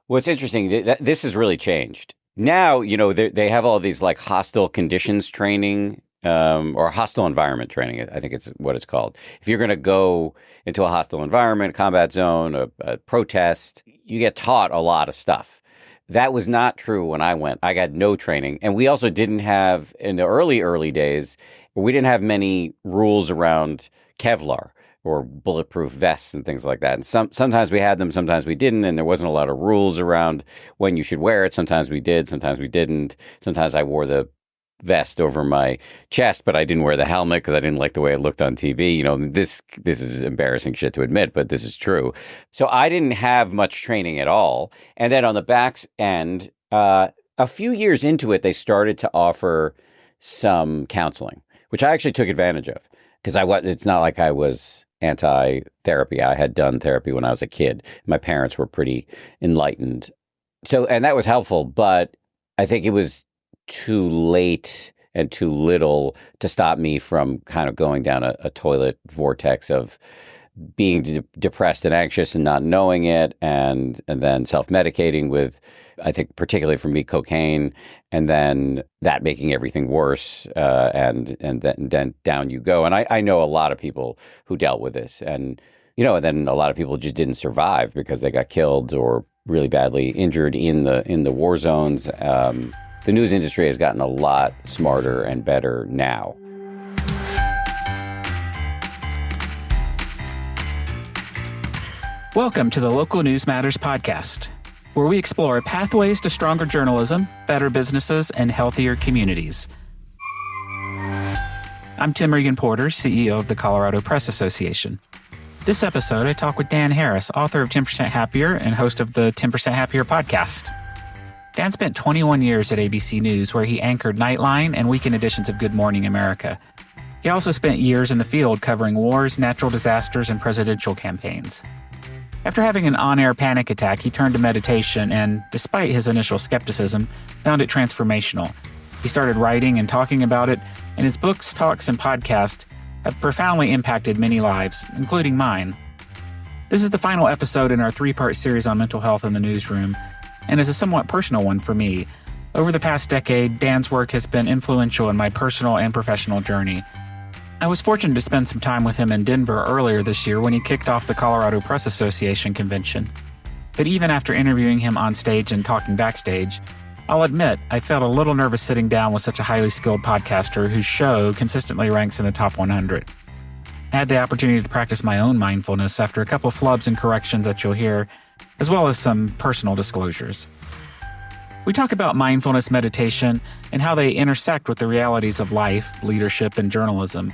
Well, it's interesting. This has really changed. Now, they have all these like hostile conditions training or hostile environment training. I think it's what it's called. If you're going to go into a hostile environment, a combat zone, a protest, you get taught a lot of stuff. That was not true when I went. I got no training. And we also didn't have, in the early days, we didn't have many rules around Kevlar or bulletproof vests and things like that. And sometimes we had them, sometimes we didn't, and there wasn't a lot of rules around when you should wear it. Sometimes we did, sometimes we didn't. Sometimes I wore the vest over my chest, but I didn't wear the helmet because I didn't like the way it looked on TV. This is embarrassing shit to admit, but this is true. So I didn't have much training at all. And then on the back end, a few years into it, they started to offer some counseling, which I actually took advantage of because it's not like I was anti-therapy. I had done therapy when I was a kid. My parents were pretty enlightened. And that was helpful, but I think it was too late and too little to stop me from kind of going down a toilet vortex of being depressed and anxious and not knowing it, and then self-medicating with, I think, particularly for me, cocaine, and then that making everything worse, and then down you go. And I know a lot of people who dealt with this, and then a lot of people just didn't survive because they got killed or really badly injured in the war zones. The news industry has gotten a lot smarter and better now. Welcome to the Local News Matters podcast, where we explore pathways to stronger journalism, better businesses, and healthier communities. I'm Tim Regan-Porter, CEO of the Colorado Press Association. This episode, I talk with Dan Harris, author of 10% Happier and host of the 10% Happier podcast. Dan spent 21 years at ABC News, where he anchored Nightline and weekend editions of Good Morning America. He also spent years in the field covering wars, natural disasters, and presidential campaigns. After having an on-air panic attack, he turned to meditation and, despite his initial skepticism, found it transformational. He started writing and talking about it, and his books, talks, and podcasts have profoundly impacted many lives, including mine. This is the final episode in our three-part series on mental health in the newsroom, and is a somewhat personal one for me. Over the past decade, Dan's work has been influential in my personal and professional journey. I was fortunate to spend some time with him in Denver earlier this year when he kicked off the Colorado Press Association convention. But even after interviewing him on stage and talking backstage, I'll admit I felt a little nervous sitting down with such a highly skilled podcaster whose show consistently ranks in the top 100. I had the opportunity to practice my own mindfulness after a couple flubs and corrections that you'll hear, as well as some personal disclosures. We talk about mindfulness meditation and how they intersect with the realities of life, leadership, and journalism.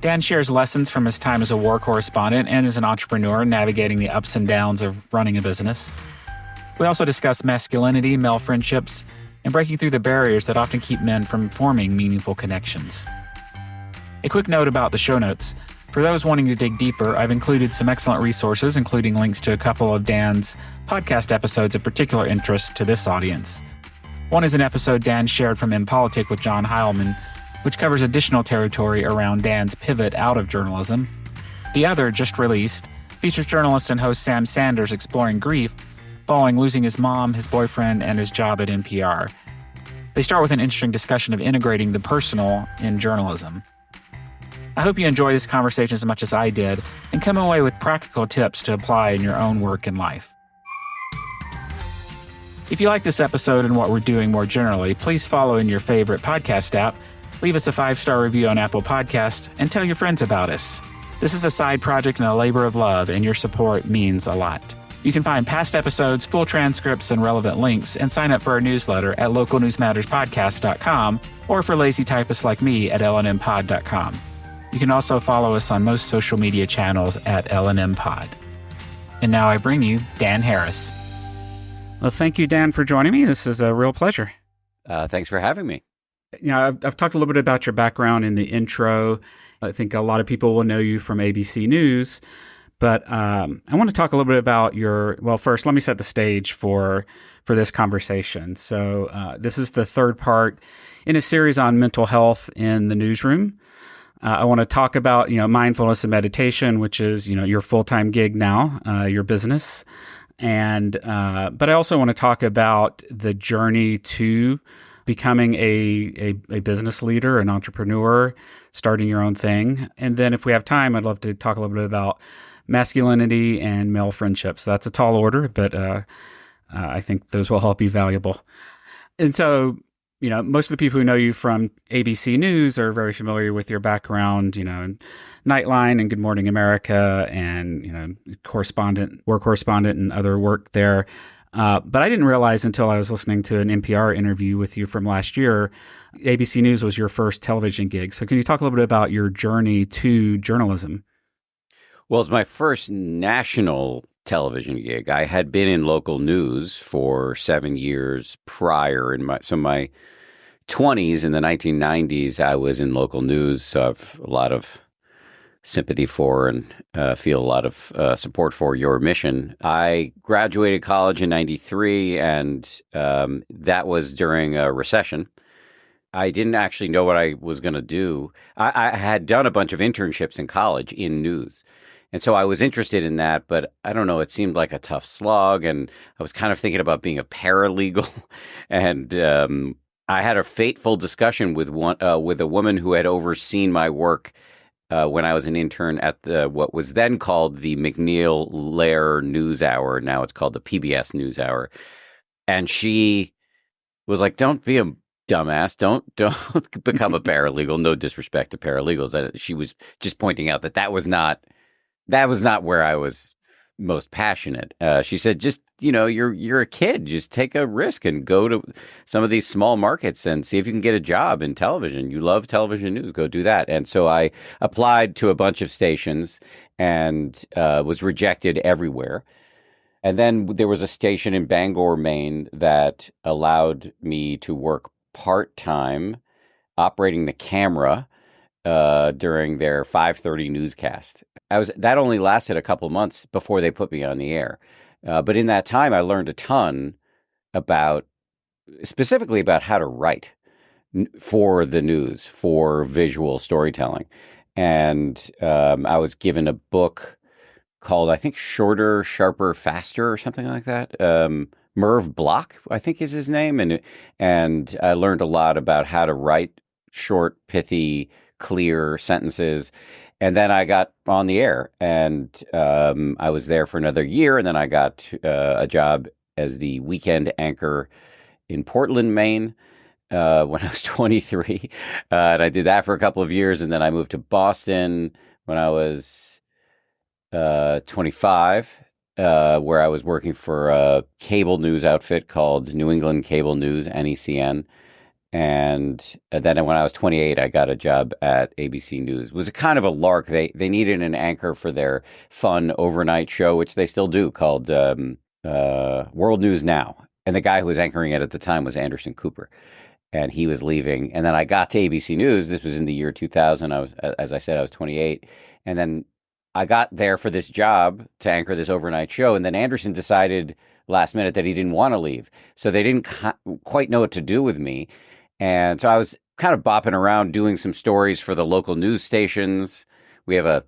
Dan shares lessons from his time as a war correspondent and as an entrepreneur navigating the ups and downs of running a business. We also discuss masculinity, male friendships, and breaking through the barriers that often keep men from forming meaningful connections. A quick note about the show notes. For those wanting to dig deeper, I've included some excellent resources, including links to a couple of Dan's podcast episodes of particular interest to this audience. One is an episode Dan shared from In Politic with John Heilman, which covers additional territory around Dan's pivot out of journalism. The other, just released, features journalist and host Sam Sanders exploring grief following losing his mom, his boyfriend, and his job at NPR. They start with an interesting discussion of integrating the personal in journalism. I hope you enjoy this conversation as much as I did and come away with practical tips to apply in your own work and life. If you like this episode and what we're doing more generally, please follow in your favorite podcast app, leave us a 5-star review on Apple Podcasts, and tell your friends about us. This is a side project and a labor of love, and your support means a lot. You can find past episodes, full transcripts, and relevant links, and sign up for our newsletter at localnewsmatterspodcast.com or for lazy typists like me at lnmpod.com. You can also follow us on most social media channels at lnmpod. And now I bring you Dan Harris. Well, thank you, Dan, for joining me. This is a real pleasure. Thanks for having me. I've talked a little bit about your background in the intro. I think a lot of people will know you from ABC News, but I want to talk a little bit about first, let me set the stage for this conversation. So this is the third part in a series on mental health in the newsroom. I want to talk about, mindfulness and meditation, which is, your full-time gig now, your business. And but I also want to talk about the journey to becoming a business leader, an entrepreneur, starting your own thing. And then if we have time, I'd love to talk a little bit about masculinity and male friendships. That's a tall order, but I think those will all be valuable. And so, most of the people who know you from ABC News are very familiar with your background, in Nightline and Good Morning America and, war correspondent and other work there. But I didn't realize until I was listening to an NPR interview with you from last year, ABC News was your first television gig. So can you talk a little bit about your journey to journalism? Well, it's my first national television gig. I had been in local news for 7 years prior. My 20s, in the 1990s, I was in local news. So I have a lot of sympathy for and feel a lot of support for your mission. I graduated college in 93, and that was during a recession. I didn't actually know what I was going to do. I had done a bunch of internships in college in news. And so I was interested in that, but I don't know, it seemed like a tough slog. And I was kind of thinking about being a paralegal. And I had a fateful discussion with a woman who had overseen my work when I was an intern at what was then called the McNeil-Lehrer News Hour. Now it's called the PBS News Hour. And she was like, "Don't be a dumbass. Don't become a paralegal. No disrespect to paralegals." And she was just pointing out that was not where I was most passionate. She said, "Just, you're a kid. Just take a risk and go to some of these small markets and see if you can get a job in television. You love television news. Go do that." And so I applied to a bunch of stations and was rejected everywhere. And then there was a station in Bangor, Maine that allowed me to work part-time operating the camera during their 5:30 newscast. That only lasted a couple months before they put me on the air. But in that time, I learned a ton specifically about how to write for the news, for visual storytelling. And I was given a book called, I think, Shorter, Sharper, Faster, or something like that. Merv Block, I think, is his name. And I learned a lot about how to write short, pithy, clear sentences. And then I got on the air, and I was there for another year. And then I got a job as the weekend anchor in Portland, Maine, when I was 23. And I did that for a couple of years. And then I moved to Boston when I was 25, where I was working for a cable news outfit called New England Cable News, NECN. And then when I was 28, I got a job at ABC News. It was a kind of a lark. They needed an anchor for their fun overnight show, which they still do, called World News Now. And the guy who was anchoring it at the time was Anderson Cooper. And he was leaving. And then I got to ABC News. This was in the year 2000. As I said, I was 28. And then I got there for this job to anchor this overnight show. And then Anderson decided last minute that he didn't want to leave. So they didn't quite know what to do with me. And so I was kind of bopping around doing some stories for the local news stations. We have a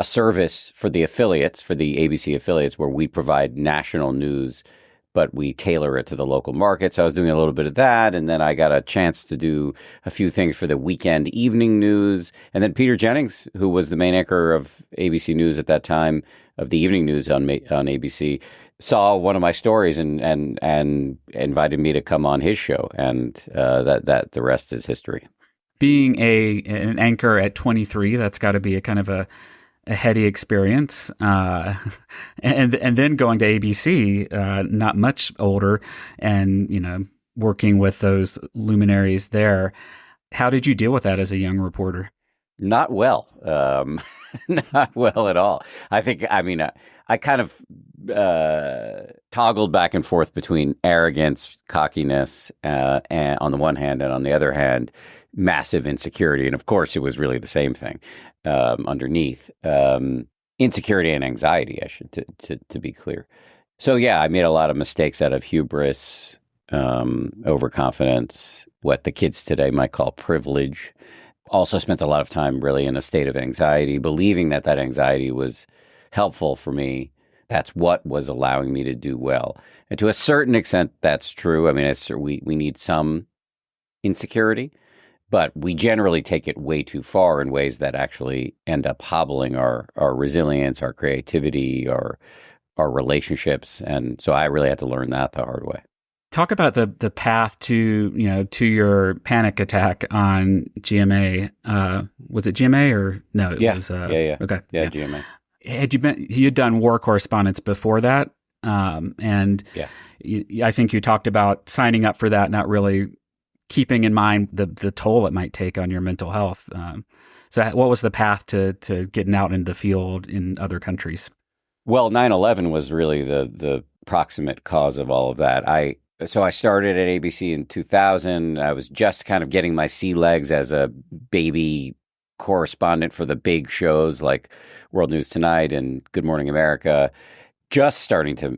service for the affiliates, for the ABC affiliates, where we provide national news, but we tailor it to the local market. So I was doing a little bit of that. And then I got a chance to do a few things for the weekend evening news. And then Peter Jennings, who was the main anchor of ABC News at that time, of the evening news on ABC, saw one of my stories and invited me to come on his show. And that the rest is history. Being an anchor at 23, that's got to be a kind of a heady experience, and then going to ABC, not much older, and working with those luminaries there. How did you deal with that as a young reporter? Not well, not well at all. I kind of toggled back and forth between arrogance, cockiness, and on the one hand, and on the other hand, massive insecurity. And of course, it was really the same thing underneath. Insecurity and anxiety, I should, to be clear. So yeah, I made a lot of mistakes out of hubris, overconfidence, what the kids today might call privilege. Also spent a lot of time really in a state of anxiety, believing that anxiety was helpful for me, That's what was allowing me to do well. And to a certain extent, that's true. I mean, we need some insecurity, but we generally take it way too far in ways that actually end up hobbling our resilience, our creativity, our relationships. And so I really had to learn that the hard way. Talk about the path to your panic attack on GMA. Was it GMA or no? It was yeah. Okay. Yeah, GMA. You'd done war correspondence before that, and yeah. I think you talked about signing up for that, not really keeping in mind the toll it might take on your mental health. So what was the path to getting out into the field in other countries? Well, 9/11 was really the proximate cause of all of that. So I started at ABC in 2000. I was just kind of getting my sea legs as a baby correspondent for the big shows like World News Tonight and Good Morning America, just starting to,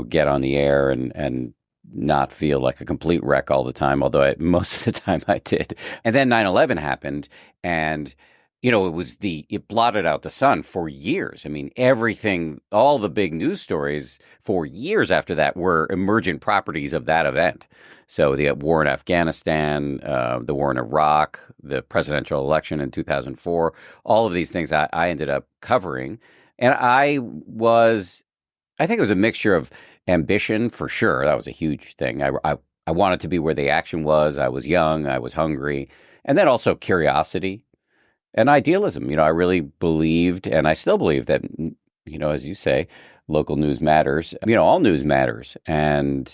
get on the air and not feel like a complete wreck all the time, although most of the time I did. And then 9/11 happened, and it blotted out the sun for years. I mean, everything, all the big news stories for years after that were emergent properties of that event. So the war in Afghanistan, the war in Iraq, the presidential election in 2004, all of these things I ended up covering. And I think it was a mixture of ambition, for sure. That was a huge thing. I wanted to be where the action was. I was young. I was hungry. And then also curiosity. And idealism. I really believed, and I still believe that, as you say, local news matters. All news matters. And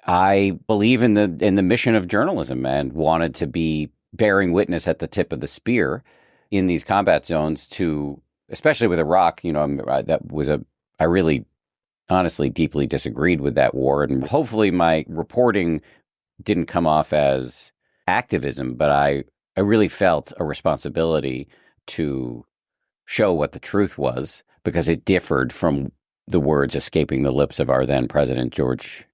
I believe in the mission of journalism and wanted to be bearing witness at the tip of the spear in these combat zones to, especially with Iraq, I really honestly deeply disagreed with that war. And hopefully my reporting didn't come off as activism, but I really felt a responsibility to show what the truth was, because it differed from the words escaping the lips of our then president, George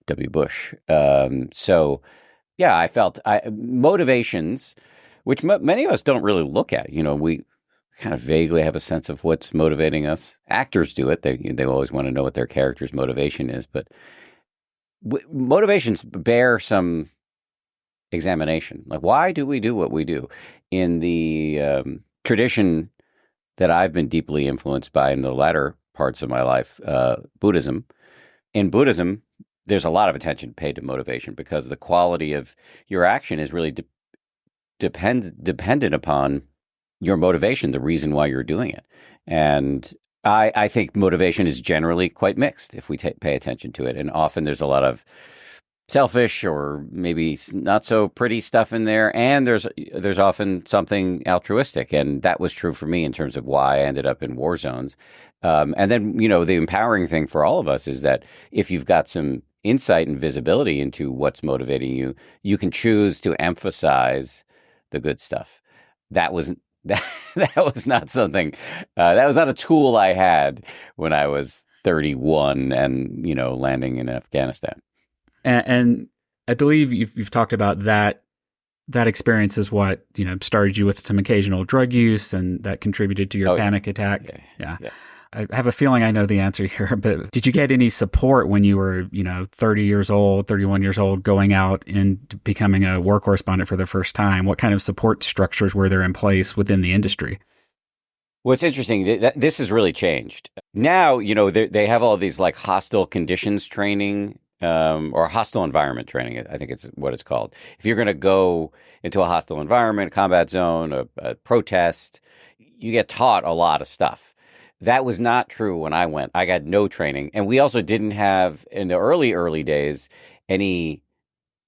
W. Bush. I felt motivations, which many of us don't really look at. We kind of vaguely have a sense of what's motivating us. Actors do it. They always want to know what their character's motivation is, but motivations bear some examination. Like, why do we do what we do? In the tradition that I've been deeply influenced by in the latter parts of my life, Buddhism. In Buddhism, there's a lot of attention paid to motivation because the quality of your action is really dependent upon your motivation, the reason why you're doing it. And I think motivation is generally quite mixed if we pay attention to it. And often there's a lot of selfish or maybe not so pretty stuff in there, and there's often something altruistic, and that was true for me in terms of why I ended up in war zones. And then the empowering thing for all of us is that if you've got some insight and visibility into what's motivating you, you can choose to emphasize the good stuff. That was not something that was not a tool I had when I was 31 and landing in Afghanistan. And I believe you've talked about that experience is what, started you with some occasional drug use, and that contributed to your panic attack. Yeah. I have a feeling I know the answer here, but did you get any support when you were, 30 years old, 31 years old, going out and becoming a war correspondent for the first time? What kind of support structures were there in place within the industry? Well, it's interesting. This has really changed. Now, they have all these like hostile conditions training, or hostile environment training, I think it's what it's called. If you're going to go into a hostile environment, a combat zone, a protest, you get taught a lot of stuff. That was not true when I went. I got no training. And we also didn't have, in the early days, we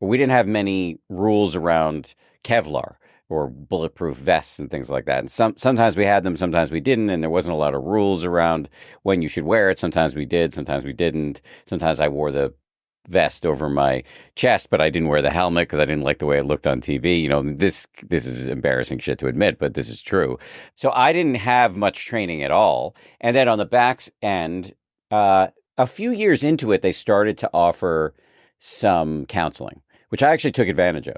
didn't have many rules around Kevlar or bulletproof vests and things like that. And sometimes we had them, sometimes we didn't, and there wasn't a lot of rules around when you should wear it. Sometimes we did, sometimes we didn't. Sometimes I wore the vest over my chest, but I didn't wear the helmet because I didn't like the way it looked on TV. This is embarrassing shit to admit, but this is true. So I didn't have much training at all. And then on the back end, a few years into it, they started to offer some counseling, which I actually took advantage of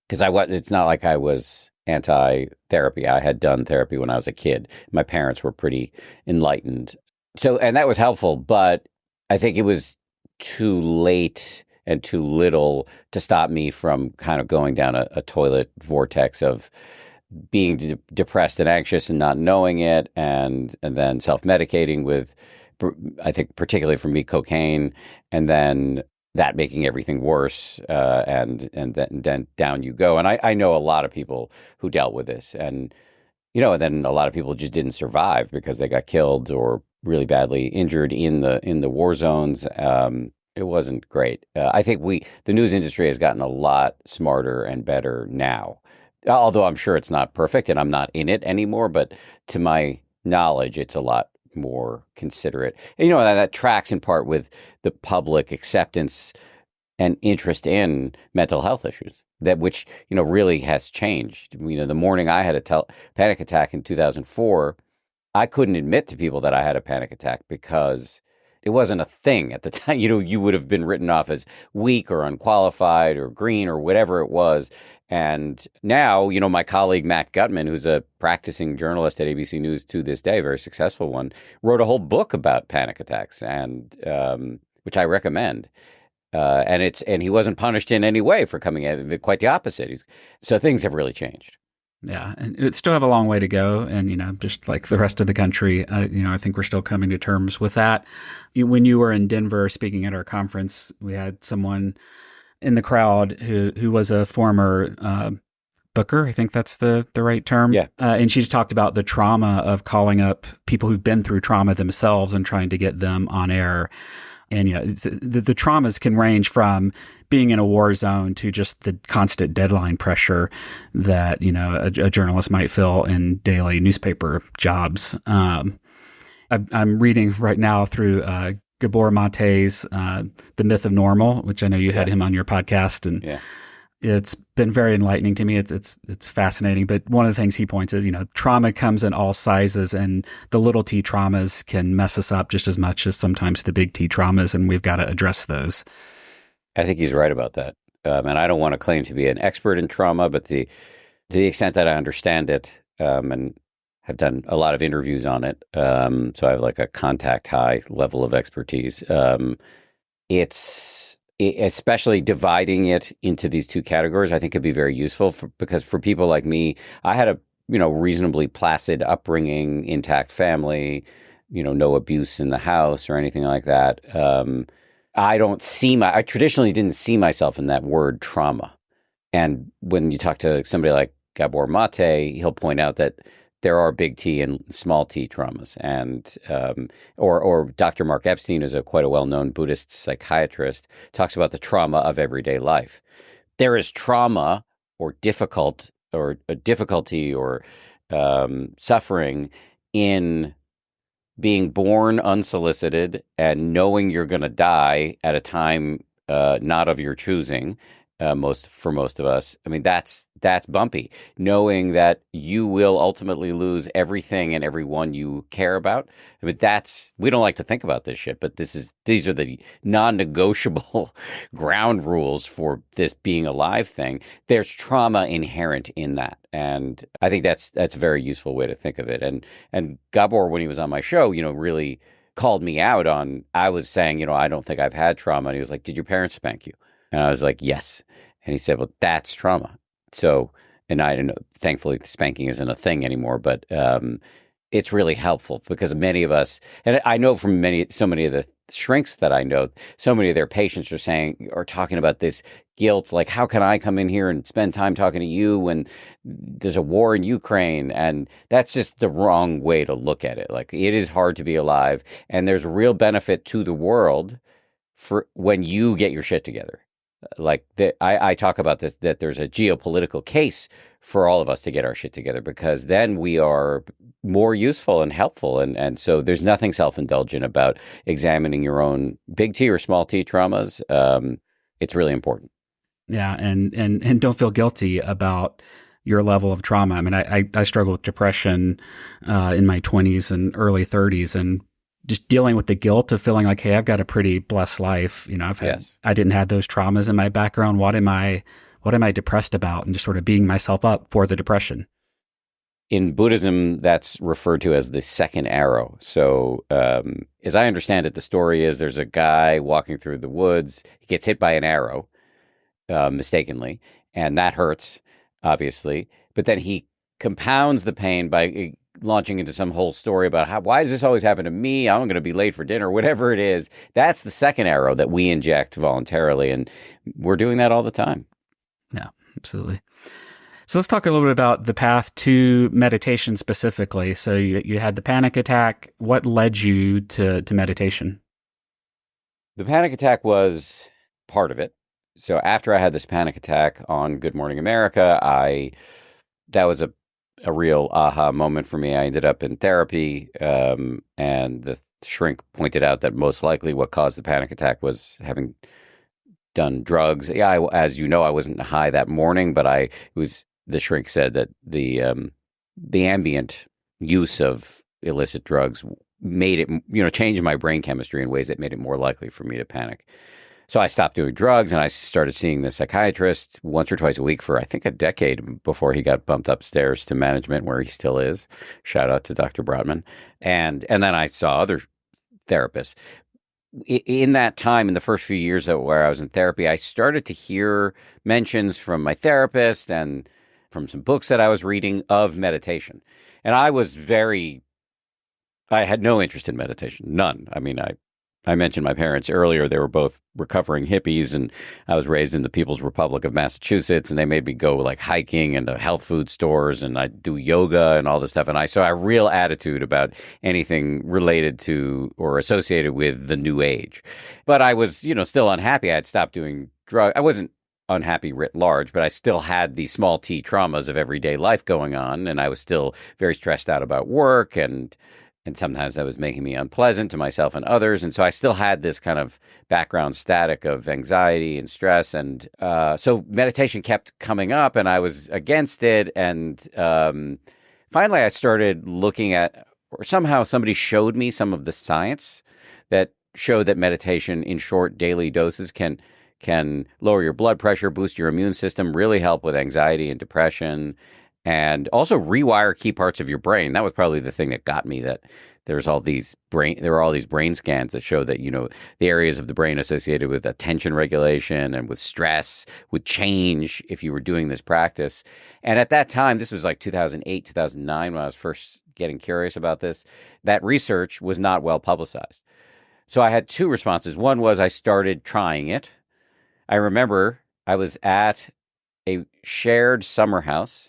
because it's not like I was anti-therapy. I had done therapy when I was a kid. My parents were pretty enlightened. So, and that was helpful, but I think it was too late and too little to stop me from kind of going down a toilet vortex of being depressed and anxious and not knowing it, and then self medicating with, I think particularly for me, cocaine, and then that making everything worse, and then down you go. And I know a lot of people who dealt with this, and and then a lot of people just didn't survive because they got killed or really badly injured in the war zones. It wasn't great. I think the news industry has gotten a lot smarter and better now. Although I'm sure it's not perfect and I'm not in it anymore, but to my knowledge, it's a lot more considerate. And, that tracks in part with the public acceptance and interest in mental health issues, that which really has changed. The morning I had a panic attack in 2004, I couldn't admit to people that I had a panic attack because it wasn't a thing at the time. You would have been written off as weak or unqualified or green or whatever it was. And now, my colleague Matt Gutman, who's a practicing journalist at ABC News to this day, a very successful one, wrote a whole book about panic attacks, and which I recommend. And he wasn't punished in any way for coming at it. Quite the opposite. So things have really changed. Yeah, and it still have a long way to go. And, just like the rest of the country, I think we're still coming to terms with that. When you were in Denver speaking at our conference, we had someone in the crowd who was a former booker. I think that's the right term. Yeah. And she talked about the trauma of calling up people who've been through trauma themselves and trying to get them on air. And, the traumas can range from being in a war zone to just the constant deadline pressure that, a journalist might feel in daily newspaper jobs. I'm reading right now through Gabor Mate's The Myth of Normal, which I know you had him on your podcast. And it's been very enlightening to me. It's fascinating. But one of the things he points is, trauma comes in all sizes, and the little T traumas can mess us up just as much as sometimes the big T traumas, and we've got to address those. I think he's right about that. And I don't want to claim to be an expert in trauma, but to the extent that I understand it, and have done a lot of interviews on it, so I have like a contact high level of expertise. Especially dividing it into these two categories, I think could be very useful because for people like me, I had a reasonably placid upbringing, intact family, no abuse in the house or anything like that. I traditionally didn't see myself in that word trauma. And when you talk to somebody like Gabor Mate, he'll point out that there are big T and small T traumas, and or Dr. Mark Epstein is quite a well-known Buddhist psychiatrist, talks about the trauma of everyday life. There is trauma or difficulty or suffering in being born unsolicited and knowing you're going to die at a time not of your choosing. For most of us, I mean, that's bumpy. Knowing that you will ultimately lose everything and everyone you care about. I mean, we don't like to think about this shit, but these are the non-negotiable ground rules for this being a live thing. There's trauma inherent in that, and I think that's a very useful way to think of it. And Gabor, when he was on my show, really called me out on. I was saying, I don't think I've had trauma, and he was like, "Did your parents spank you?" And I was like, "Yes." And he said, "Well, that's trauma." So, and I don't know, thankfully spanking isn't a thing anymore, but it's really helpful because many of us, and I know from so many of the shrinks that I know, so many of their patients are talking about this guilt, like, how can I come in here and spend time talking to you when there's a war in Ukraine? And that's just the wrong way to look at it. Like, it is hard to be alive, and there's real benefit to the world for when you get your shit together. Like I talk about this, that there's a geopolitical case for all of us to get our shit together, because then we are more useful and helpful. And so there's nothing self-indulgent about examining your own big T or small T traumas. It's really important. Yeah. And don't feel guilty about your level of trauma. I mean, I struggled with depression in my 20s and early 30s, and just dealing with the guilt of feeling like, hey, I've got a pretty blessed life. I didn't have those traumas in my background. What am I depressed about? And just sort of beating myself up for the depression. in Buddhism, that's referred to as the second arrow. So, as I understand it, the story is there's a guy walking through the woods. He gets hit by an arrow mistakenly, and that hurts, obviously. But then he compounds the pain by launching into some whole story about why does this always happen to me? I'm going to be late for dinner, whatever it is. That's the second arrow that we inject voluntarily, and we're doing that all the time. Yeah, absolutely. So let's talk a little bit about the path to meditation specifically. So you had the panic attack. What led you to meditation? The panic attack was part of it. So after I had this panic attack on Good Morning America, that was a real aha moment for me. I ended up in therapy, and the shrink pointed out that most likely what caused the panic attack was having done drugs. Yeah, as you know, I wasn't high that morning, but the shrink said that the ambient use of illicit drugs made it, changed my brain chemistry in ways that made it more likely for me to panic. So I stopped doing drugs and I started seeing the psychiatrist once or twice a week for, I think, a decade before he got bumped upstairs to management, where he still is. Shout out to Dr. Brotman. And then I saw other therapists. In that time, in the first few years where I was in therapy, I started to hear mentions from my therapist and from some books that I was reading of meditation. And I had no interest in meditation, none. I mean, I mentioned my parents earlier. They were both recovering hippies, and I was raised in the People's Republic of Massachusetts, and they made me go like hiking and to health food stores, and I do yoga and all this stuff. And so I have a real attitude about anything related to or associated with the new age. But I was, still unhappy. I had stopped doing drugs. I wasn't unhappy writ large, but I still had these small t traumas of everyday life going on, and I was still very stressed out about work, and sometimes that was making me unpleasant to myself and others. And so I still had this kind of background static of anxiety and stress. And so meditation kept coming up and I was against it. And finally I started looking at, or somehow somebody showed me some of the science that showed that meditation in short daily doses can lower your blood pressure, boost your immune system, really help with anxiety and depression, and also rewire key parts of your brain. That was probably the thing that got me, that there were all these brain scans that show that, the areas of the brain associated with attention regulation and with stress would change if you were doing this practice. And at that time, this was like 2008, 2009, when I was first getting curious about this, that research was not well publicized. So I had two responses. One was I started trying it. I remember I was at a shared summer house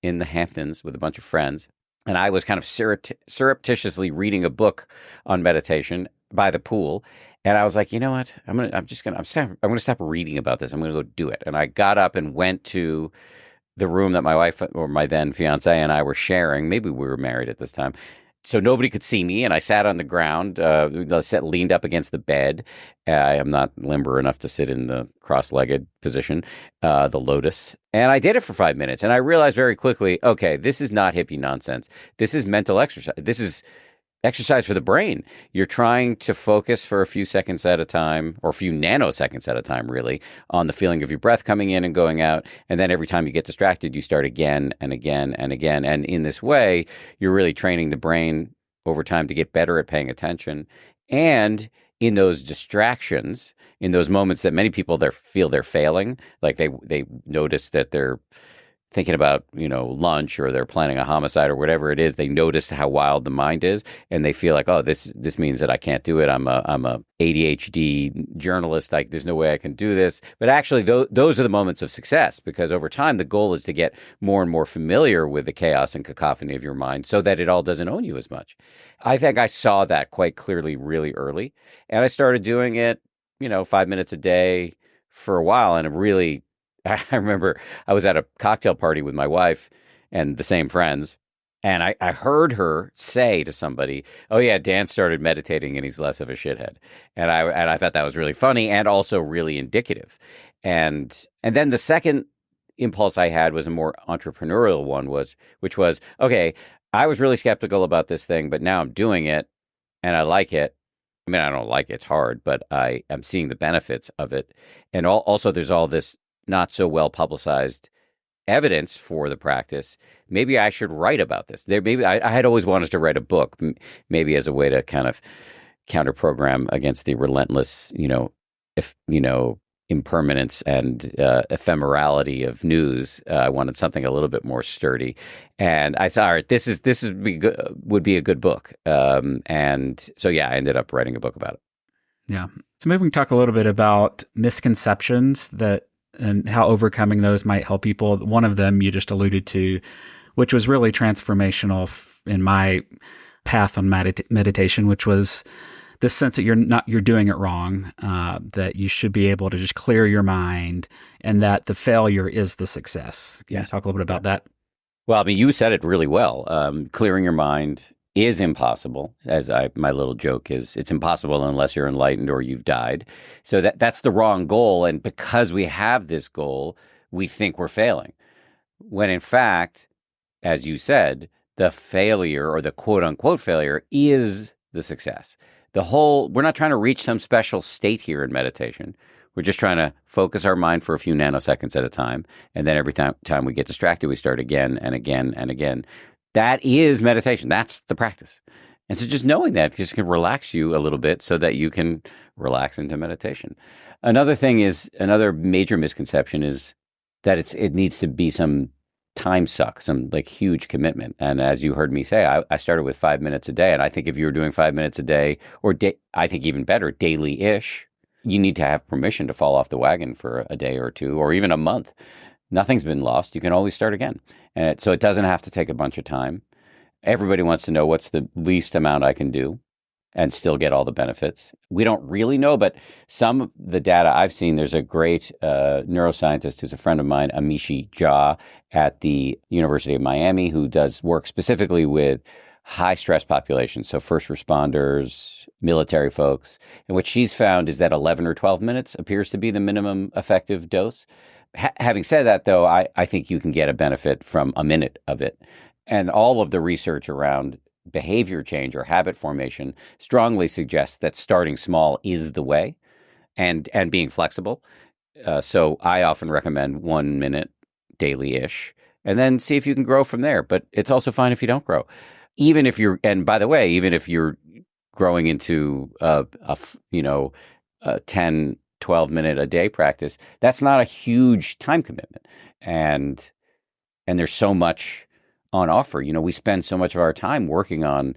in the Hamptons with a bunch of friends, and I was kind of surreptitiously reading a book on meditation by the pool. And I was like, you know what? I'm going to stop reading about this. I'm going to go do it. And I got up and went to the room that my wife, or my then fiance, and I were sharing. Maybe we were married at this time. So nobody could see me, and I sat on the ground, leaned up against the bed. I am not limber enough to sit in the cross-legged position, the lotus. And I did it for 5 minutes, and I realized very quickly, okay, this is not hippie nonsense. This is mental exercise. This is exercise for the brain. You're trying to focus for a few seconds at a time, or a few nanoseconds at a time, really, on the feeling of your breath coming in and going out. And then every time you get distracted, you start again and again and again. And in this way, you're really training the brain over time to get better at paying attention. And in those distractions, in those moments that many people feel they're failing, like they notice that they're thinking about, lunch, or they're planning a homicide or whatever it is, they notice how wild the mind is, and they feel like, oh, this means that I can't do it. I'm a ADHD journalist. Like, there's no way I can do this. But actually, those are the moments of success, because over time, the goal is to get more and more familiar with the chaos and cacophony of your mind so that it all doesn't own you as much. I think I saw that quite clearly really early, and I started doing it, 5 minutes a day for a while, and it really, I remember I was at a cocktail party with my wife and the same friends, and I heard her say to somebody, "Oh yeah, Dan started meditating and he's less of a shithead." And I thought that was really funny and also really indicative. And then the second impulse I had was a more entrepreneurial one, which was, okay, I was really skeptical about this thing, but now I'm doing it and I like it. I mean, I don't like it, it's hard, but I am seeing the benefits of it. And also there's all this not so well publicized evidence for the practice, maybe I should write about this. Maybe I had always wanted to write a book, maybe as a way to kind of counter program against the relentless, if impermanence and ephemerality of news. I wanted something a little bit more sturdy, and I thought, all right, this would be a good book. And so, yeah, I ended up writing a book about it. Yeah. So maybe we can talk a little bit about misconceptions and how overcoming those might help people. One of them you just alluded to, which was really transformational in my path on meditation, which was this sense that you're doing it wrong, that you should be able to just clear your mind, and that the failure is the success. Can you talk a little bit about that? Well, I mean, you said it really well. Clearing your mind is impossible. My little joke is, it's impossible unless you're enlightened or you've died. So that's the wrong goal. And because we have this goal, we think we're failing. When in fact, as you said, the failure, or the quote unquote failure, is the success. We're not trying to reach some special state here in meditation. We're just trying to focus our mind for a few nanoseconds at a time. And then every time we get distracted, we start again and again and again. That is meditation. That's the practice. And so just knowing that just can relax you a little bit so that you can relax into meditation. Another major misconception is that it needs to be some time suck, some like huge commitment. And as you heard me say, I started with 5 minutes a day. And I think if you were doing 5 minutes a day, or I think even better, daily-ish, you need to have permission to fall off the wagon for a day or two, or even a month. Nothing's been lost. You can always start again. And so it doesn't have to take a bunch of time. Everybody wants to know what's the least amount I can do and still get all the benefits. We don't really know, but some of the data I've seen, there's a great neuroscientist who's a friend of mine, Amishi Jha, at the University of Miami, who does work specifically with high stress populations, so first responders, military folks. And what she's found is that 11 or 12 minutes appears to be the minimum effective dose. Having said that, though, I think you can get a benefit from a minute of it. And all of the research around behavior change or habit formation strongly suggests that starting small is the way, and being flexible. So I often recommend 1 minute daily-ish, and then see if you can grow from there. But it's also fine if you don't grow. And by the way, even if you're growing into a 10, 12 minute a day practice, that's not a huge time commitment. And there's so much on offer. We spend so much of our time working on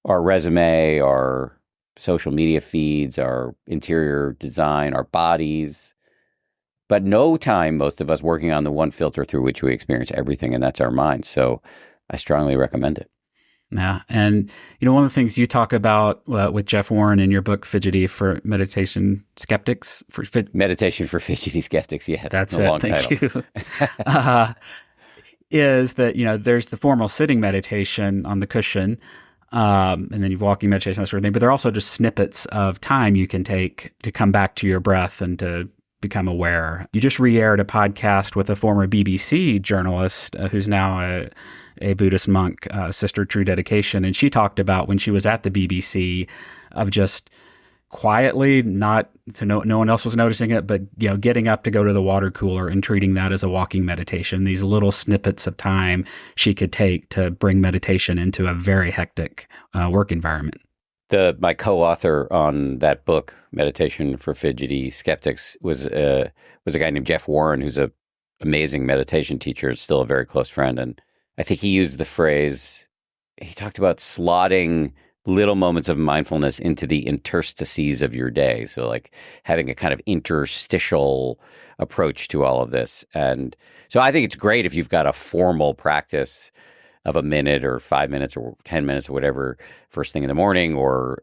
our resume, our social media feeds, our interior design, our bodies, but no time, most of us, working on the one filter through which we experience everything, and that's our mind. So I strongly recommend it. Yeah. And, one of the things you talk about with Jeff Warren in your book, Fidgety for Meditation Skeptics. Meditation for Fidgety Skeptics. Yeah. That's it. Long Thank title. You. Is that, there's the formal sitting meditation on the cushion, and then you've walking meditation, that sort of thing. But there are also just snippets of time you can take to come back to your breath and to become aware. You just re-aired a podcast with a former BBC journalist who's now a Buddhist monk, Sister True Dedication. And she talked about when she was at the BBC of just quietly, not so no one else was noticing it, but getting up to go to the water cooler and treating that as a walking meditation. These little snippets of time she could take to bring meditation into a very hectic work environment. My co-author on that book, Meditation for Fidgety Skeptics, was a guy named Jeff Warren, who's an amazing meditation teacher, still a very close friend. And I think he used the phrase, he talked about slotting little moments of mindfulness into the interstices of your day. So like having a kind of interstitial approach to all of this. And so I think it's great if you've got a formal practice of a minute or 5 minutes or 10 minutes or whatever, first thing in the morning, or,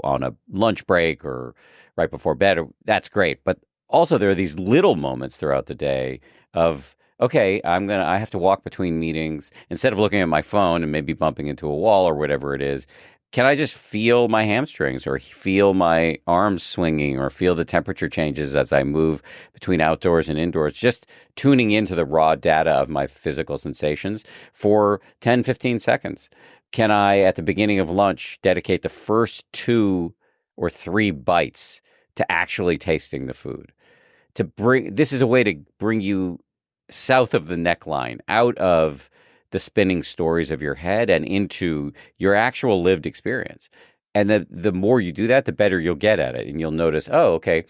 on a lunch break or right before bed. That's great. But also there are these little moments throughout the day of, okay, I have to walk between meetings. Instead of looking at my phone and maybe bumping into a wall or whatever it is, can I just feel my hamstrings or feel my arms swinging or feel the temperature changes as I move between outdoors and indoors? Just tuning into the raw data of my physical sensations for 10, 15 seconds. Can I, at the beginning of lunch, dedicate the first 2 or 3 bites to actually tasting the food? This is a way to bring you south of the neckline, out of the spinning stories of your head and into your actual lived experience. And the more you do that, the better you'll get at it. And you'll notice, oh, okay,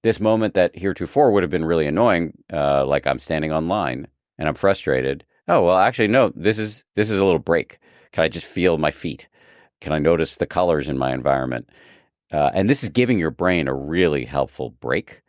this moment that heretofore would have been really annoying, like I'm standing on line and I'm frustrated. Oh, well, actually, no, this is a little break. Can I just feel my feet? Can I notice the colors in my environment? And this is giving your brain a really helpful break.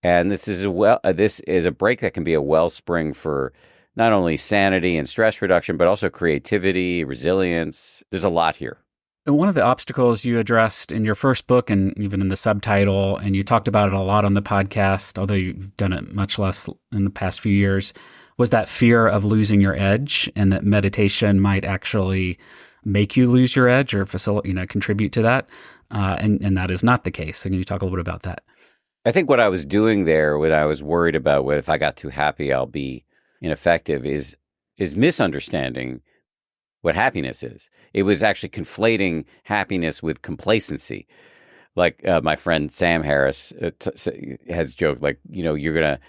And this is a break that can be a wellspring for not only sanity and stress reduction, but also creativity, resilience. There's a lot here. And one of the obstacles you addressed in your first book and even in the subtitle, and you talked about it a lot on the podcast, although you've done it much less in the past few years, was that fear of losing your edge, and that meditation might actually make you lose your edge or contribute to that. And that is not the case. So can you talk a little bit about that? I think what I was doing there, when I was worried about if I got too happy, I'll be ineffective, is misunderstanding what happiness is. It was actually conflating happiness with complacency. Like my friend Sam Harris has joked, like, you're going to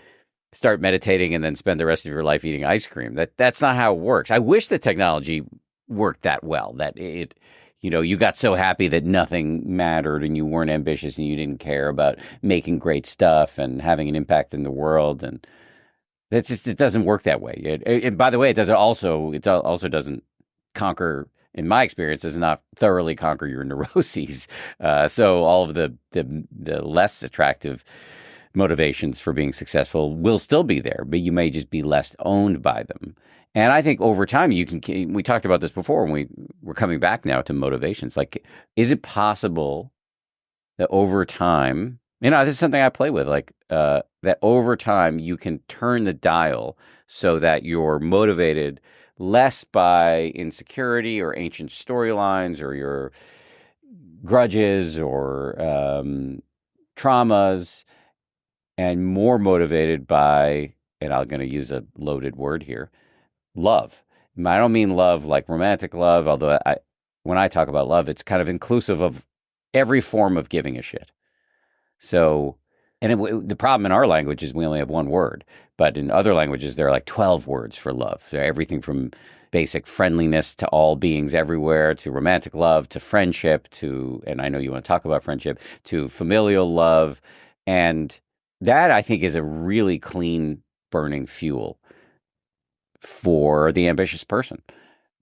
start meditating and then spend the rest of your life eating ice cream. That's not how it works. I wish the technology worked that well, that you got so happy that nothing mattered and you weren't ambitious and you didn't care about making great stuff and having an impact in the world. And it doesn't work that way. By the way, it also doesn't conquer, in my experience, does not thoroughly conquer your neuroses. So all of the less attractive motivations for being successful will still be there, but you may just be less owned by them. And I think over time, we talked about this before when we're coming back now to motivations. Like, is it possible that over time, this is something I play with, like that over time you can turn the dial so that you're motivated less by insecurity or ancient storylines or your grudges or traumas, and more motivated by, and I'm going to use a loaded word here, love. I don't mean love like romantic love, although when I talk about love, it's kind of inclusive of every form of giving a shit. So, and the problem in our language is we only have one word, but in other languages, there are like 12 words for love. So everything from basic friendliness to all beings everywhere, to romantic love, to friendship, and I know you want to talk about friendship, to familial love. And that, I think, is a really clean burning fuel for the ambitious person,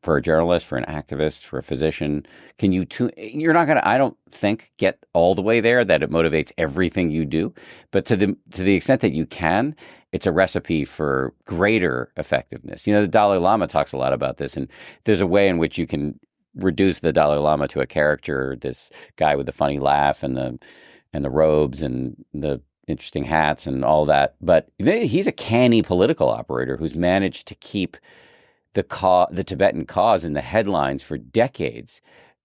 for a journalist, for an activist, for a physician. You're not going to, I don't think, get all the way there that it motivates everything you do, but to the extent that you can, it's a recipe for greater effectiveness. The Dalai Lama talks a lot about this, and there's a way in which you can reduce the Dalai Lama to a character, this guy with the funny laugh and the robes and the interesting hats and all that. But he's a canny political operator who's managed to keep the Tibetan cause in the headlines for decades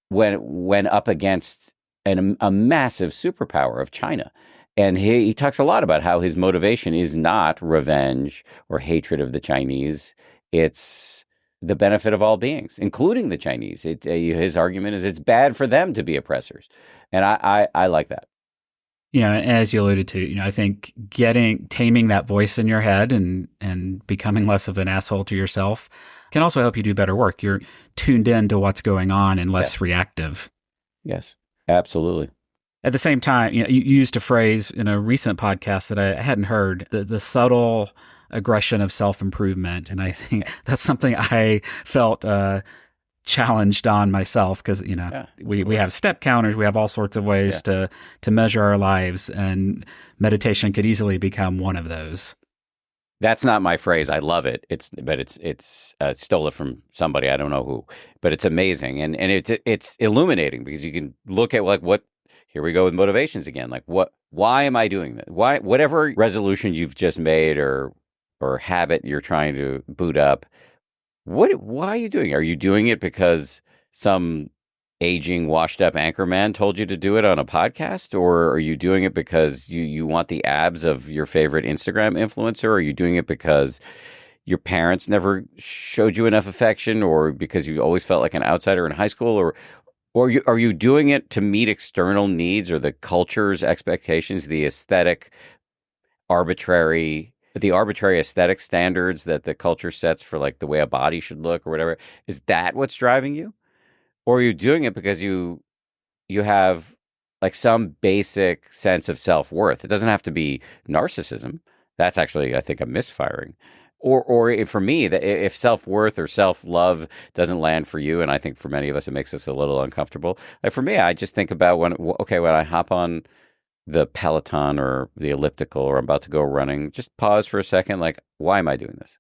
when up against a massive superpower of China. And he talks a lot about how his motivation is not revenge or hatred of the Chinese. It's the benefit of all beings, including the Chinese. His argument is it's bad for them to be oppressors. And I like that. As you alluded to, I think taming that voice in your head and becoming less of an asshole to yourself can also help you do better work. You're tuned in to what's going on and less reactive. Yes, absolutely. At the same time, you used a phrase in a recent podcast that I hadn't heard, the subtle aggression of self-improvement. And I think that's something I felt challenged on myself because, we have step counters, we have all sorts of ways to measure our lives, and meditation could easily become one of those. That's not my phrase. I love it. It's stole it from somebody, I don't know who, but it's amazing. And it's illuminating because you can look at what, here we go with motivations again. Like why am I doing that? Whatever resolution you've just made or habit you're trying to boot up, why are you doing it? Are you doing it because some aging, washed-up anchorman told you to do it on a podcast? Or are you doing it because you want the abs of your favorite Instagram influencer? Or are you doing it because your parents never showed you enough affection, or because you always felt like an outsider in high school? Or are you doing it to meet external needs or the culture's expectations, the aesthetic, arbitrary the arbitrary aesthetic standards that the culture sets for like the way a body should look or whatever, is that what's driving you? Or are you doing it because you have like some basic sense of self-worth? It doesn't have to be narcissism. That's actually, I think, a misfiring. Or if, for me, that if self-worth or self-love doesn't land for you, and I think for many of us it makes us a little uncomfortable. Like for me, I just think about when I hop on the Peloton or the elliptical or I'm about to go running, just pause for a second. Like, why am I doing this?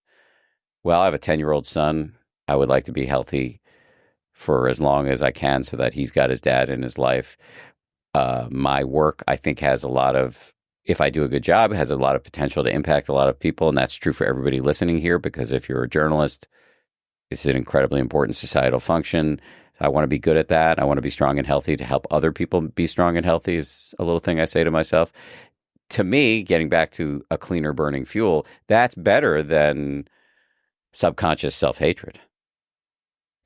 Well, I have a 10-year-old son. I would like to be healthy for as long as I can so that he's got his dad in his life. My work, I think, has a lot of, if I do a good job, has a lot of potential to impact a lot of people. And that's true for everybody listening here, because if you're a journalist, it's an incredibly important societal function. I want to be good at that. I want to be strong and healthy to help other people be strong and healthy is a little thing I say to myself. To me, getting back to a cleaner burning fuel, that's better than subconscious self-hatred.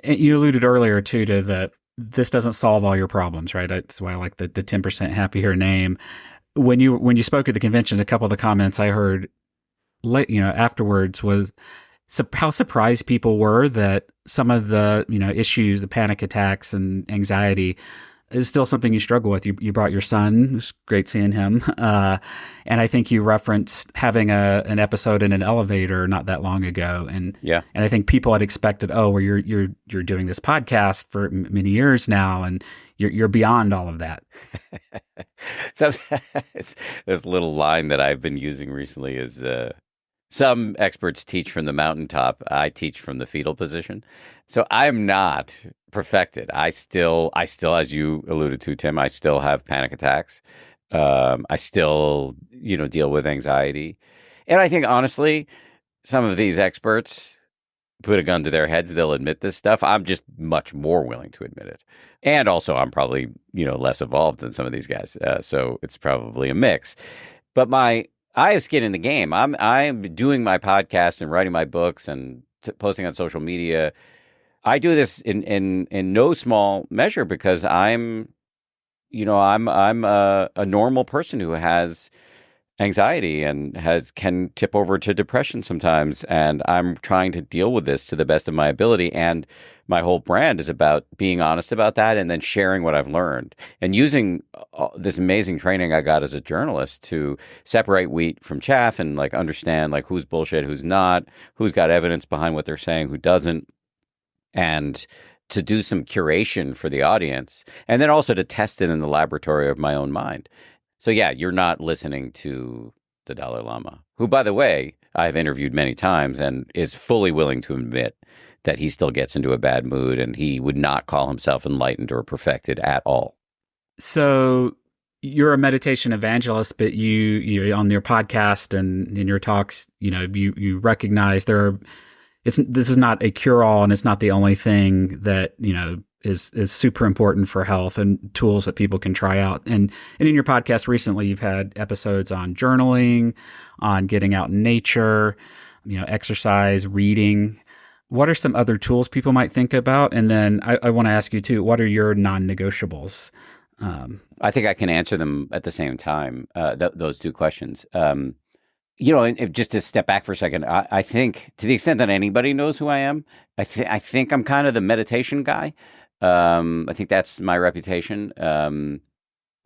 And you alluded earlier too to that this doesn't solve all your problems, right? That's why I like the 10% happier name. When you spoke at the convention, a couple of the comments I heard afterwards was how surprised people were that some of the issues, the panic attacks and anxiety, is still something you struggle with. You brought your son; it was great seeing him, and I think you referenced having an episode in an elevator not that long ago, and I think people had expected, well, you're doing this podcast for many years now, and you're beyond all of that. So this little line that I've been using recently is. Some experts teach from the mountaintop. I teach from the fetal position. So I'm not perfected. I still, as you alluded to, Tim, I still have panic attacks. I still, deal with anxiety. And I think, honestly, some of these experts put a gun to their heads. They'll admit this stuff. I'm just much more willing to admit it. And also, I'm probably, less evolved than some of these guys. So it's probably a mix. But I have skin in the game. I'm doing my podcast and writing my books and posting on social media. I do this in no small measure because I'm a normal person who has anxiety and can tip over to depression sometimes, and I'm trying to deal with this to the best of my ability. And my whole brand is about being honest about that and then sharing what I've learned and using this amazing training I got as a journalist to separate wheat from chaff and like understand like who's bullshit, who's not, who's got evidence behind what they're saying, who doesn't, and to do some curation for the audience, and then also to test it in the laboratory of my own mind. So yeah, you're not listening to the Dalai Lama, who, by the way, I've interviewed many times and is fully willing to admit that he still gets into a bad mood and he would not call himself enlightened or perfected at all. So you're a meditation evangelist, but you on your podcast and in your talks, you recognize this is not a cure-all and it's not the only thing that, is super important for health and tools that people can try out. And in your podcast recently, you've had episodes on journaling, on getting out in nature, exercise, reading. What are some other tools people might think about? And then I want to ask you too, what are your non-negotiables? I think I can answer them at the same time, those two questions. And just to step back for a second, I think to the extent that anybody knows who I am, I think I'm kind of the meditation guy. I think that's my reputation.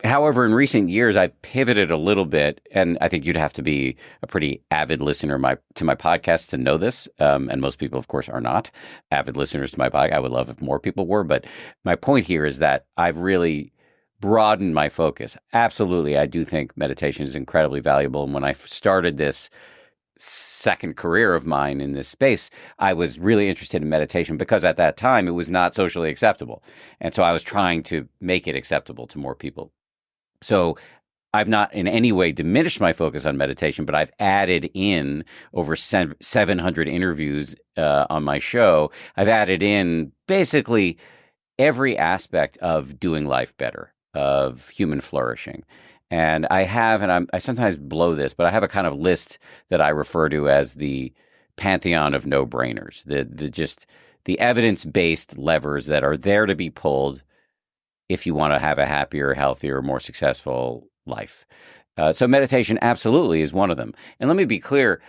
However, in recent years, I've pivoted a little bit, and I think you'd have to be a pretty avid listener to my podcast to know this. And most people, of course, are not avid listeners to my podcast. I would love if more people were. But my point here is that I've really broadened my focus. Absolutely, I do think meditation is incredibly valuable. And when I started this second career of mine in this space, I was really interested in meditation because at that time it was not socially acceptable. And so I was trying to make it acceptable to more people. So I've not in any way diminished my focus on meditation, but I've added in over 700 interviews on my show. I've added in basically every aspect of doing life better, of human flourishing. And I sometimes blow this, but I have a kind of list that I refer to as the pantheon of no-brainers, the evidence-based levers that are there to be pulled if you want to have a happier, healthier, more successful life. So meditation absolutely is one of them. And let me be clear,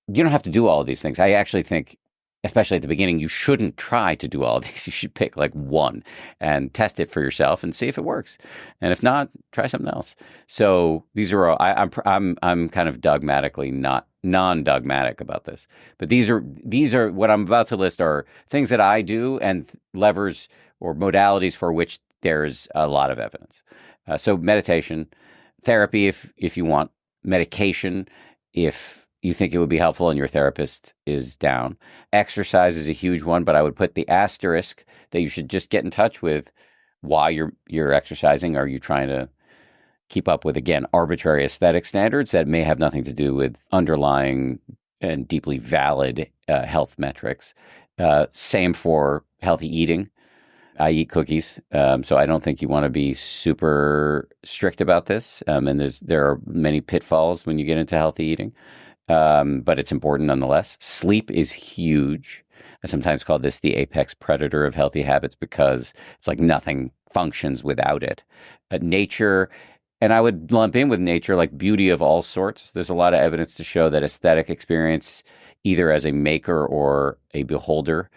you don't have to do all of these things. I actually think, especially at the beginning, you shouldn't try to do all of these. You should pick like one and test it for yourself and see if it works. And if not, try something else. So these are all, I'm kind of dogmatically not non-dogmatic about this. But these are what I'm about to list are things that I do and levers or modalities for which there's a lot of evidence. So meditation, therapy if you want, medication if you think it would be helpful and your therapist is down. Exercise is a huge one, but I would put the asterisk that you should just get in touch with why you're exercising. Are you trying to keep up with, again, arbitrary aesthetic standards that may have nothing to do with underlying and deeply valid health metrics? Same for healthy eating. I eat cookies, so I don't think you want to be super strict about this. And there are many pitfalls when you get into healthy eating, but it's important nonetheless. Sleep is huge. I sometimes call this the apex predator of healthy habits because it's like nothing functions without it. Nature, and I would lump in with nature like beauty of all sorts. There's a lot of evidence to show that aesthetic experience, either as a maker or a beholder,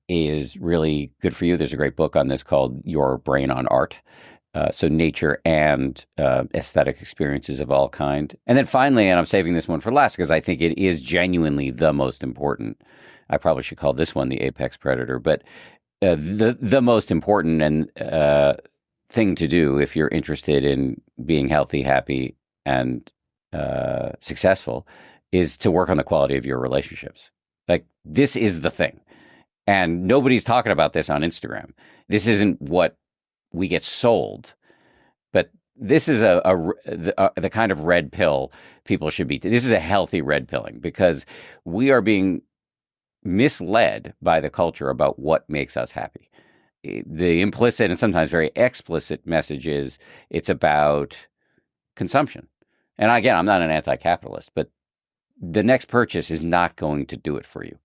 is really good for you. There's a great book on this called Your Brain on Art. So nature and aesthetic experiences of all kind. And then finally, and I'm saving this one for last because I think it is genuinely the most important. I probably should call this one the apex predator, but the most important and thing to do if you're interested in being healthy, happy, and successful is to work on the quality of your relationships. Like this is the thing. And nobody's talking about this on Instagram. This isn't what we get sold, but this is the kind of red pill people should be. This is a healthy red pilling because we are being misled by the culture about what makes us happy. The implicit and sometimes very explicit message is it's about consumption. And again, I'm not an anti-capitalist, but the next purchase is not going to do it for you.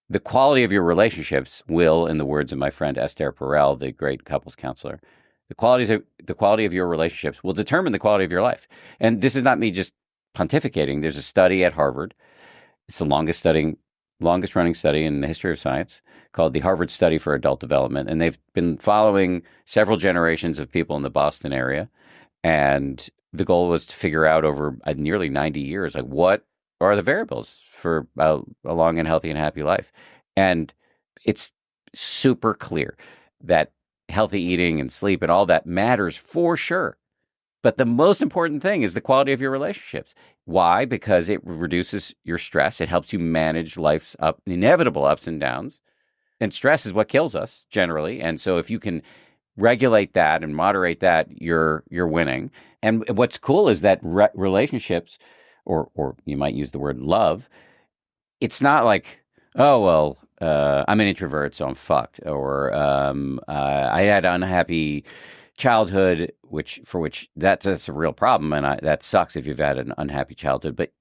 The quality of your relationships will, in the words of my friend Esther Perel, the great couples counselor, the quality of your relationships will determine the quality of your life. And this is not me just pontificating. There's a study at Harvard. It's the longest running study in the history of science called the Harvard Study for Adult Development. And they've been following several generations of people in the Boston area. And the goal was to figure out over nearly 90 years, like what are the variables for a long and healthy and happy life. And it's super clear that healthy eating and sleep and all that matters for sure. But the most important thing is the quality of your relationships. Why? Because it reduces your stress. It helps you manage life's inevitable ups and downs. And stress is what kills us generally. And so if you can regulate that and moderate that, you're winning. And what's cool is that relationships, or you might use the word love, it's not like, oh, well, I'm an introvert, so I'm fucked. Or I had an unhappy childhood, which that's a real problem. And that sucks if you've had an unhappy childhood. But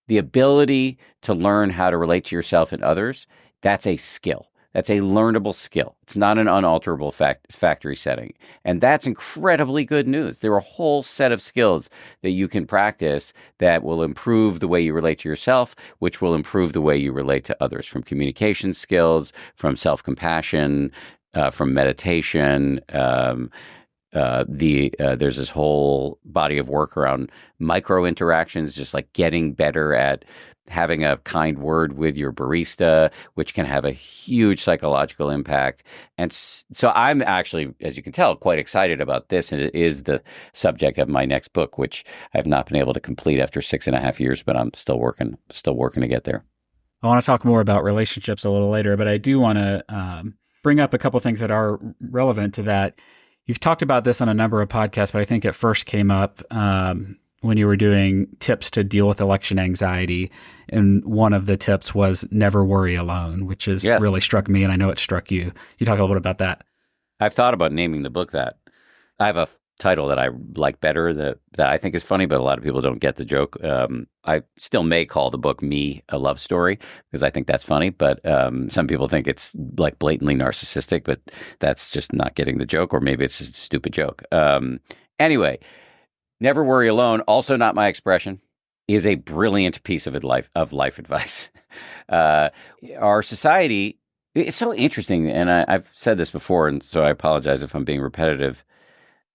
the ability to learn how to relate to yourself and others, that's a skill. That's a learnable skill. It's not an unalterable factory setting. And that's incredibly good news. There are a whole set of skills that you can practice that will improve the way you relate to yourself, which will improve the way you relate to others, from communication skills, from self-compassion, from meditation. There's this whole body of work around micro interactions, just like getting better at having a kind word with your barista, which can have a huge psychological impact. And so I'm actually, as you can tell, quite excited about this. And it is the subject of my next book, which I've not been able to complete after 6.5 years, but I'm still working to get there. I want to talk more about relationships a little later, but I do want to bring up a couple things that are relevant to that. You've talked about this on a number of podcasts, but I think it first came up when you were doing tips to deal with election anxiety. And one of the tips was never worry alone, which has really struck me, and I know it struck you. You talk a little bit about that. I've thought about naming the book that. I have a title that I like better that I think is funny, but a lot of people don't get the joke. I still may call the book Me a Love Story because I think that's funny, but some people think it's like blatantly narcissistic, but that's just not getting the joke, or maybe it's just a stupid joke. Anyway, Never worry alone, also not my expression, is a brilliant piece of life advice. Uh, our society, it's so interesting, and I've said this before, and so I apologize if I'm being repetitive.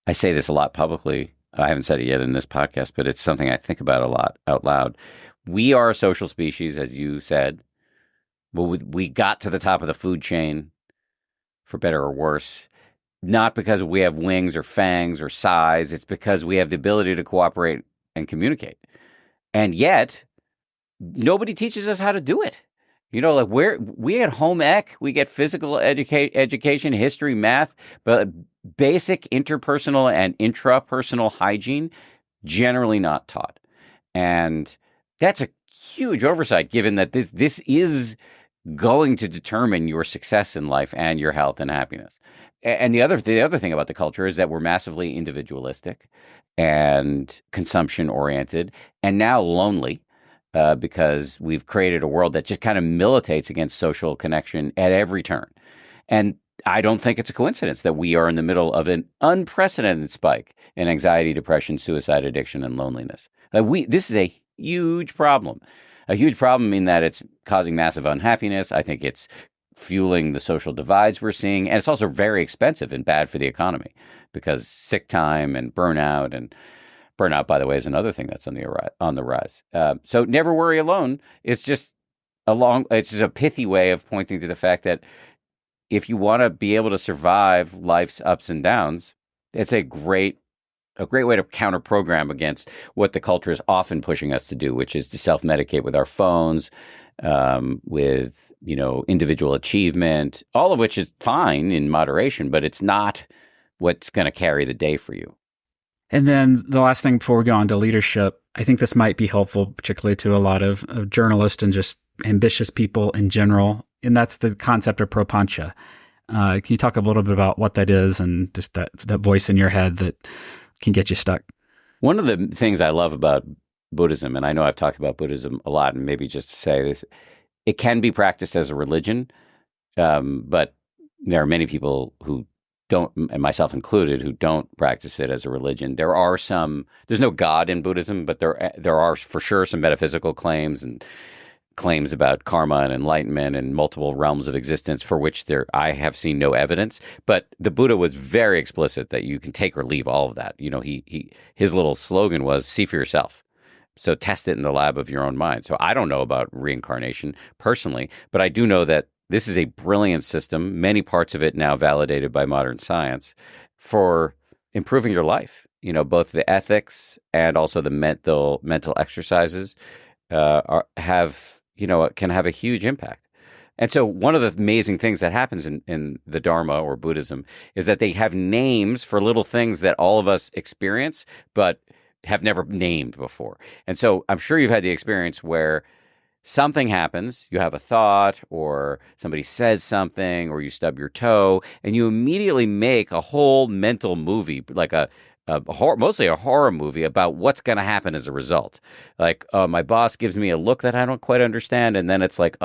I say this a lot publicly. I haven't said it yet in this podcast, but it's something I think about a lot out loud. We are a social species, as you said. Well, we got to the top of the food chain, for better or worse, not because we have wings or fangs or size. It's because we have the ability to cooperate and communicate. And yet, nobody teaches us how to do it. Like we get home ec, we get physical education, history, math, but basic interpersonal and intrapersonal hygiene generally not taught. And that's a huge oversight, given that this is going to determine your success in life and your health and happiness. And the other thing about the culture is that we're massively individualistic and consumption oriented, and now lonely, because we've created a world that just kind of militates against social connection at every turn. And I don't think it's a coincidence that we are in the middle of an unprecedented spike in anxiety, depression, suicide, addiction, and loneliness. This is a huge problem. A huge problem in that it's causing massive unhappiness. I think it's fueling the social divides we're seeing. And it's also very expensive and bad for the economy, because sick time and burnout, by the way, is another thing that's on the rise. So never worry alone is just it's just a pithy way of pointing to the fact that if you want to be able to survive life's ups and downs, it's a great way to counter program against what the culture is often pushing us to do, which is to self-medicate with our phones, with individual achievement, all of which is fine in moderation, but it's not what's going to carry the day for you. And then the last thing before we go on to leadership, I think this might be helpful, particularly to a lot of journalists and just ambitious people in general, and that's the concept of propancha. Can you talk a little bit about what that is and just that voice in your head that can get you stuck? One of the things I love about Buddhism, and I know I've talked about Buddhism a lot, and maybe just to say this, it can be practiced as a religion, but there are many people who don't, and myself included, who don't practice it as a religion. There's no God in Buddhism, but there are for sure some metaphysical claims and claims about karma and enlightenment and multiple realms of existence for which I have seen no evidence. But the Buddha was very explicit that you can take or leave all of that. His little slogan was "See for yourself." So test it in the lab of your own mind. So I don't know about reincarnation personally, but I do know that this is a brilliant system, many parts of it now validated by modern science, for improving your life. Both the ethics and also the mental exercises can have a huge impact. And so one of the amazing things that happens in the Dharma or Buddhism is that they have names for little things that all of us experience, but have never named before. And so I'm sure you've had the experience where something happens, you have a thought, or somebody says something, or you stub your toe, and you immediately make a whole mental movie, like mostly a horror movie about what's going to happen as a result. Like, my boss gives me a look that I don't quite understand, and then it's like,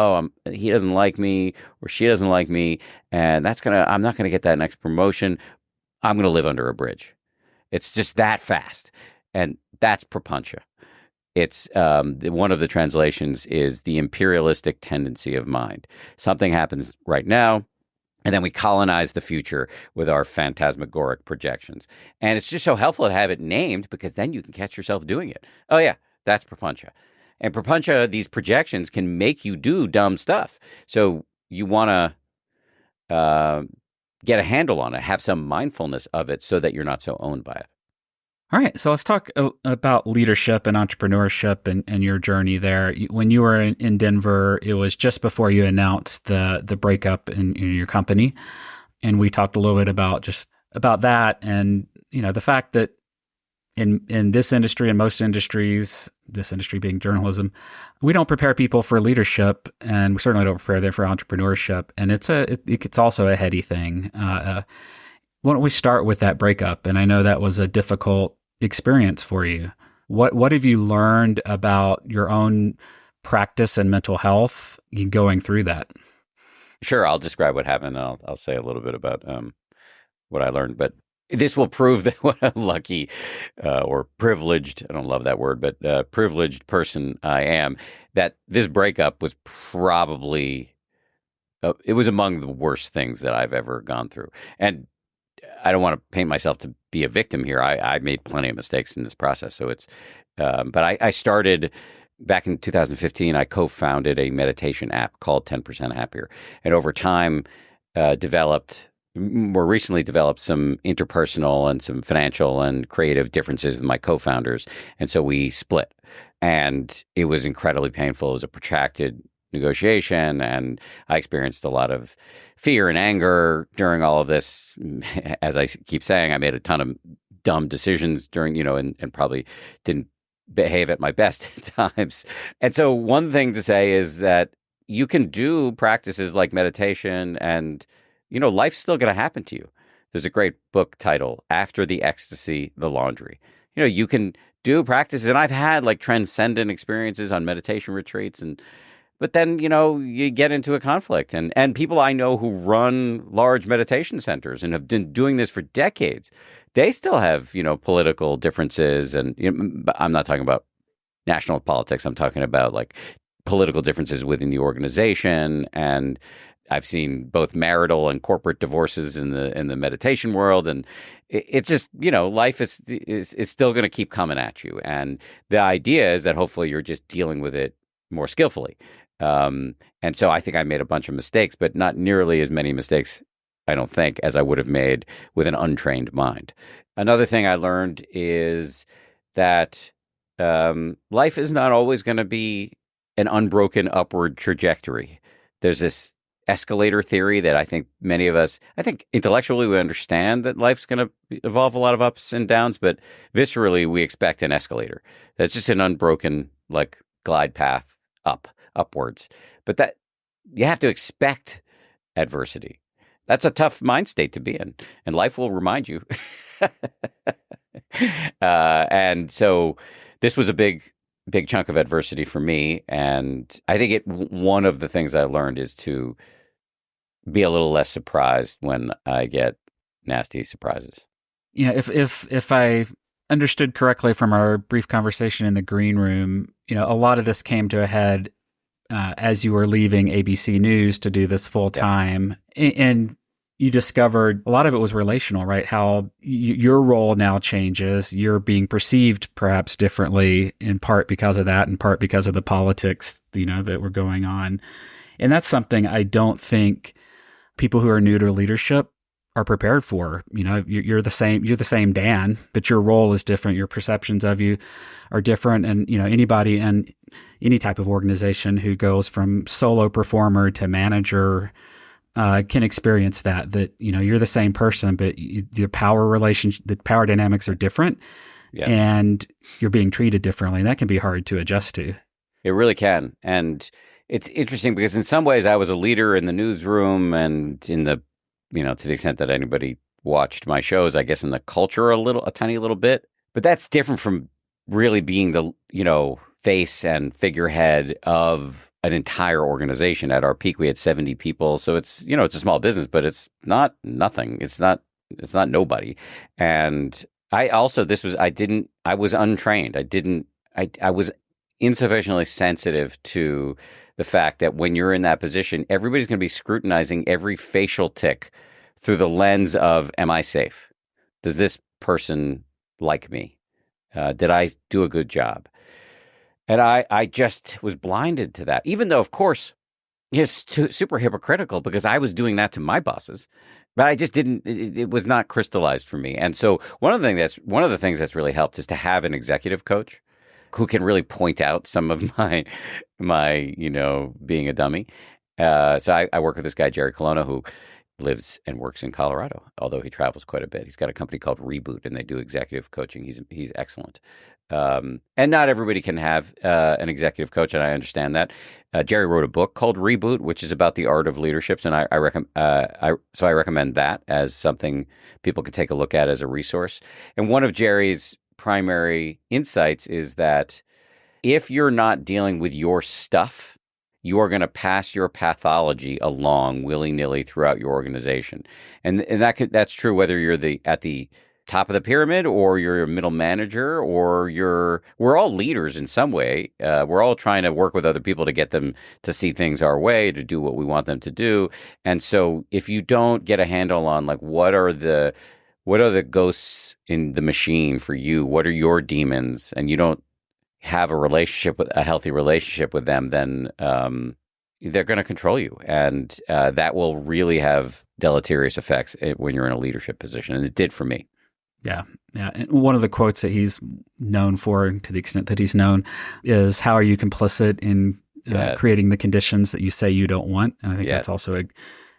he doesn't like me, or she doesn't like me, and I'm not going to get that next promotion. I'm going to live under a bridge. It's just that fast. And that's propancha. It's one of the translations is the imperialistic tendency of mind. Something happens right now, and then we colonize the future with our phantasmagoric projections. And it's just so helpful to have it named, because then you can catch yourself doing it. Oh yeah, that's propancha. And propancha, these projections can make you do dumb stuff. So you want to get a handle on it, have some mindfulness of it so that you're not so owned by it. All right, so let's talk about leadership and entrepreneurship and your journey there. When you were in Denver, it was just before you announced the breakup in your company, and we talked a little bit about that, and the fact that in this industry and most industries, this industry being journalism, we don't prepare people for leadership, and we certainly don't prepare them for entrepreneurship, and it's also a heady thing. Why don't we start with that breakup? And I know that was a difficult experience for you. What have you learned about your own practice and mental health going through that? Sure, I'll describe what happened. I'll say a little bit about what I learned. But this will prove that what a lucky or privileged, I don't love that word, but privileged person I am, that this breakup was probably, it was among the worst things that I've ever gone through. And I don't want to paint myself to be a victim here. I made plenty of mistakes in this process. So but I started back in 2015, I co-founded a meditation app called 10% Happier. And over time, more recently developed some interpersonal and some financial and creative differences with my co-founders. And so we split. And it was incredibly painful. It was a protracted negotiation. And I experienced a lot of fear and anger during all of this. As I keep saying, I made a ton of dumb decisions during, and probably didn't behave at my best at times. And so one thing to say is that you can do practices like meditation and, life's still going to happen to you. There's a great book title, After the Ecstasy, the Laundry. You can do practices, and I've had like transcendent experiences on meditation retreats, but then, you get into a conflict, and people I know who run large meditation centers and have been doing this for decades, they still have, political differences. And I'm not talking about national politics. I'm talking about like political differences within the organization. And I've seen both marital and corporate divorces in the meditation world. And it's just, life is still going to keep coming at you. And the idea is that hopefully you're just dealing with it more skillfully. And so I think I made a bunch of mistakes, but not nearly as many mistakes, I don't think, as I would have made with an untrained mind. Another thing I learned is that life is not always going to be an unbroken upward trajectory. There's this escalator theory that I think many of us, I think intellectually we understand that life's going to evolve a lot of ups and downs, but viscerally we expect an escalator. That's just an unbroken like glide path upwards. But that you have to expect adversity. That's a tough mind state to be in, and life will remind you. And so this was a big chunk of adversity for me. And I think one of the things I learned is to be a little less surprised when I get nasty surprises. If I understood correctly from our brief conversation in the green room, a lot of this came to a head as you were leaving ABC News to do this full time. Yeah. And you discovered a lot of it was relational, right? How your role now changes. You're being perceived perhaps differently, in part because of that, in part because of the politics, that were going on. And that's something I don't think people who are new to leadership are prepared for. You're the same Dan, but your role is different. Your perceptions of you are different. And, anybody in any type of organization who goes from solo performer to manager can experience that you're the same person, but the power dynamics are different. Yeah. And you're being treated differently. And that can be hard to adjust to. It really can. And it's interesting because in some ways I was a leader in the newsroom and in the, to the extent that anybody watched my shows, I guess in the culture a tiny little bit. But that's different from really being the, face and figurehead of an entire organization. At our peak, we had 70 people. So it's, it's a small business, but it's not nothing. It's not nobody. And I also, I was untrained. I was insufficiently sensitive to the fact that when you're in that position, everybody's going to be scrutinizing every facial tick through the lens of, am I safe? Does this person like me? Did I do a good job? And I just was blinded to that, even though, of course, it's super hypocritical because I was doing that to my bosses, but I just didn't. It was not crystallized for me. And so one of the things that's really helped is to have an executive coach who can really point out some of my being a dummy. So I work with this guy Jerry Colonna who lives and works in Colorado, although he travels quite a bit. He's got a company called Reboot, and they do executive coaching. He's excellent. And not everybody can have an executive coach, and I understand that. Jerry wrote a book called Reboot, which is about the art of leadership, and I recommend that as something people could take a look at as a resource. And one of Jerry's primary insights is that if you're not dealing with your stuff, you are going to pass your pathology along willy-nilly throughout your organization. And that's true whether you're at the top of the pyramid or you're a middle manager or we're all leaders in some way. We're all trying to work with other people to get them to see things our way, to do what we want them to do. And so if you don't get a handle on like what are the ghosts in the machine for you, what are your demons, and you don't have a healthy relationship with them, then they're going to control you, and that will really have deleterious effects when you're in a leadership position, and it did for me. Yeah. And one of the quotes that he's known for, to the extent that he's known, is, "How are you complicit in creating the conditions that you say you don't want?" And I think that's also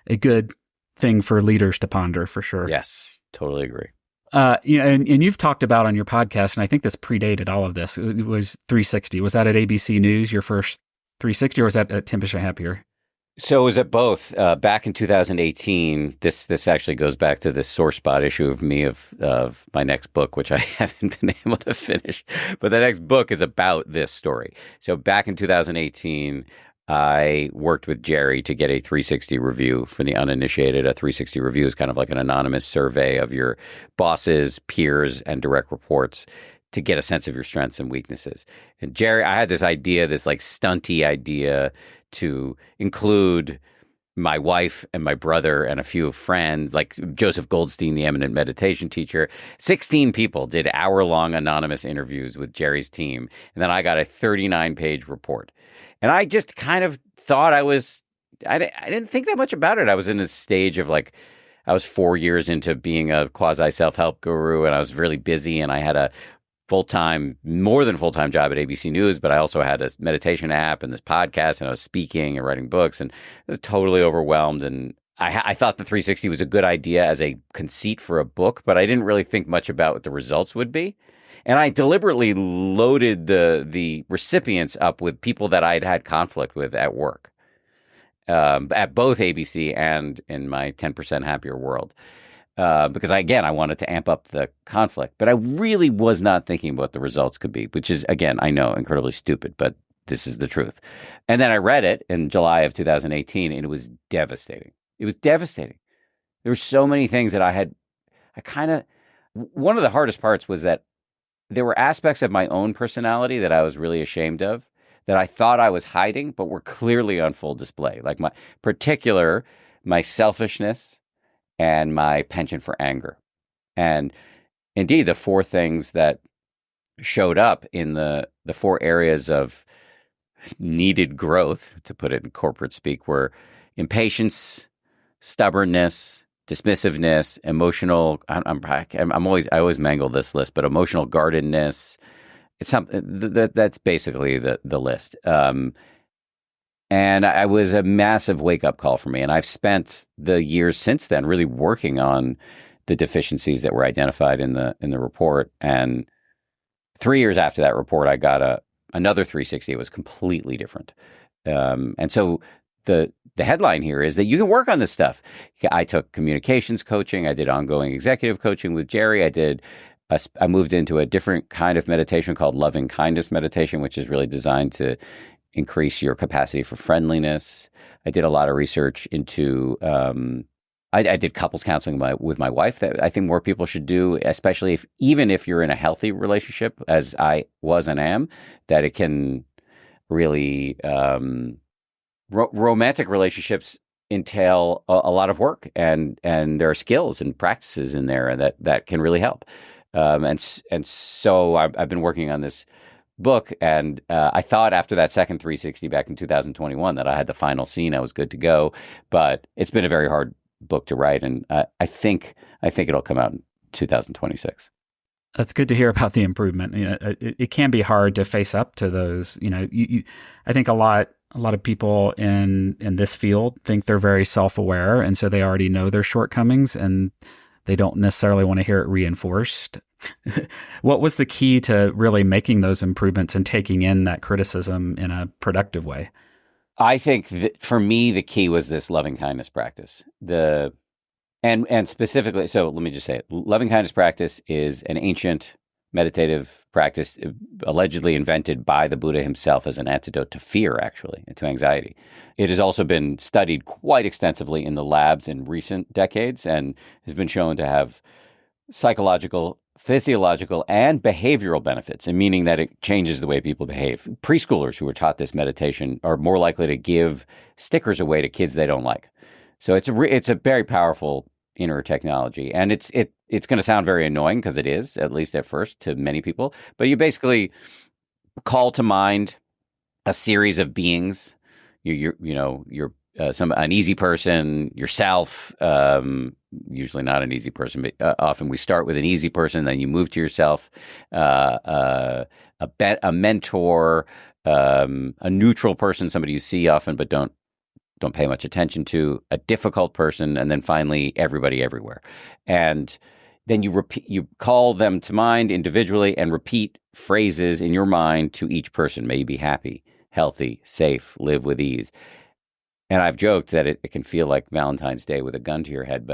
a good thing for leaders to ponder, for sure. Yes, totally agree. And you've talked about on your podcast, and I think this predated all of this. It was 360. Was that at ABC News, your first 360, or was that at 10% Happier? So it was at both. Back in 2018, this actually goes back to this sore spot issue of me of my next book, which I haven't been able to finish. But the next book is about this story. So back in 2018, I worked with Jerry to get a 360 review. For the uninitiated, a 360 review is kind of like an anonymous survey of your bosses, peers, and direct reports to get a sense of your strengths and weaknesses. And Jerry, I had this idea, this like stunty idea, to include my wife and my brother and a few friends, like Joseph Goldstein, the eminent meditation teacher. 16 people did hour-long anonymous interviews with Jerry's team. And then I got a 39-page report. And I just kind of thought I didn't think that much about it. I was in this stage of like, I was 4 years into being a quasi self-help guru, and I was really busy, and I had a more than full-time job at ABC News, but I also had a meditation app and this podcast, and I was speaking and writing books, and I was totally overwhelmed. And I thought the 360 was a good idea as a conceit for a book, but I didn't really think much about what the results would be. And I deliberately loaded the recipients up with people that I'd had conflict with at work, at both ABC and in my 10% Happier world. Because I wanted to amp up the conflict, but I really was not thinking what the results could be, which is, again, I know, incredibly stupid, but this is the truth. And then I read it in July of 2018, and it was devastating. It was devastating. There were so many things that one of the hardest parts was that there were aspects of my own personality that I was really ashamed of, that I thought I was hiding, but were clearly on full display. Like my selfishness, and my penchant for anger. And indeed, the four things that showed up in the four areas of needed growth, to put it in corporate speak, were impatience, stubbornness, dismissiveness, emotional. I always mangle this list, but emotional guardedness. It's something that's basically the list. And I was a massive wake-up call for me. And I've spent the years since then really working on the deficiencies that were identified in the report. And 3 years after that report, I got another 360. It was completely different. And so the headline here is that you can work on this stuff. I took communications coaching. I did ongoing executive coaching with Jerry. I moved into a different kind of meditation called loving kindness meditation, which is really designed to increase your capacity for friendliness. I did a lot of research into, I did couples counseling with my wife that I think more people should do, especially even if you're in a healthy relationship, as I was and am, that it can really, romantic relationships entail a lot of work, and there are skills and practices in there that can really help. And so I've been working on this book, and I thought after that second 360 back in 2021 that I had the final scene, I was good to go. But it's been a very hard book to write, and I think it'll come out in 2026. That's good to hear about the improvement. It can be hard to face up to those. I think a lot of people in this field think they're very self-aware, and so they already know their shortcomings, and they don't necessarily want to hear it reinforced. What was the key to really making those improvements and taking in that criticism in a productive way? I think that for me, the key was this loving kindness practice. And specifically, so let me just say it. Loving kindness practice is an ancient meditative practice allegedly invented by the Buddha himself as an antidote to fear, actually, and to anxiety. It has also been studied quite extensively in the labs in recent decades and has been shown to have psychological, physiological, and behavioral benefits, and meaning that it changes the way people behave. Preschoolers who are taught this meditation are more likely to give stickers away to kids they don't like. So it's a very powerful inner technology, and it's going to sound very annoying because it is, at least at first, to many people. But you basically call to mind a series of beings. You're an easy person, yourself. Usually not an easy person, but often we start with an easy person, then you move to yourself. A mentor, a neutral person, somebody you see often but don't pay much attention to, a difficult person, and then finally everybody everywhere. And then you call them to mind individually and repeat phrases in your mind to each person. May you be happy, healthy, safe, live with ease. And I've joked that it can feel like Valentine's Day with a gun to your head,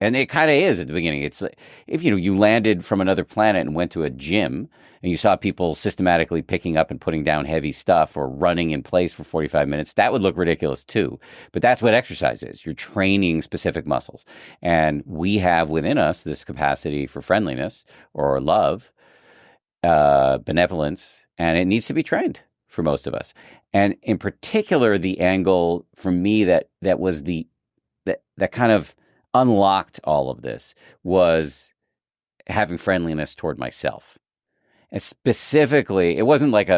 and it kind of is at the beginning. It's like if you landed from another planet and went to a gym and you saw people systematically picking up and putting down heavy stuff or running in place for 45 minutes, that would look ridiculous too. But that's what exercise is. You're training specific muscles. And we have within us this capacity for friendliness or love, benevolence, and it needs to be trained for most of us. And in particular, the angle for me that was that kind of unlocked all of this was having friendliness toward myself. And specifically, it wasn't like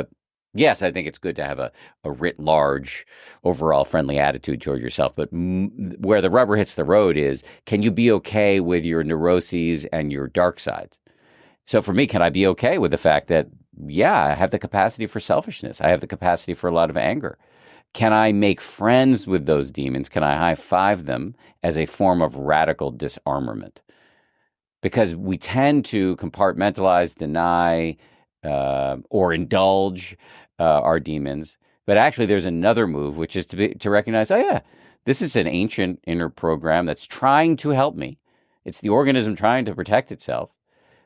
yes, I think it's good to have a writ large, overall friendly attitude toward yourself. But where the rubber hits the road is, can you be okay with your neuroses and your dark sides? So for me, can I be okay with the fact that, yeah, I have the capacity for selfishness. I have the capacity for a lot of anger. Can I make friends with those demons? Can I high-five them as a form of radical disarmament? Because we tend to compartmentalize, deny, or indulge our demons. But actually, there's another move, which is to recognize, oh yeah, this is an ancient inner program that's trying to help me. It's the organism trying to protect itself,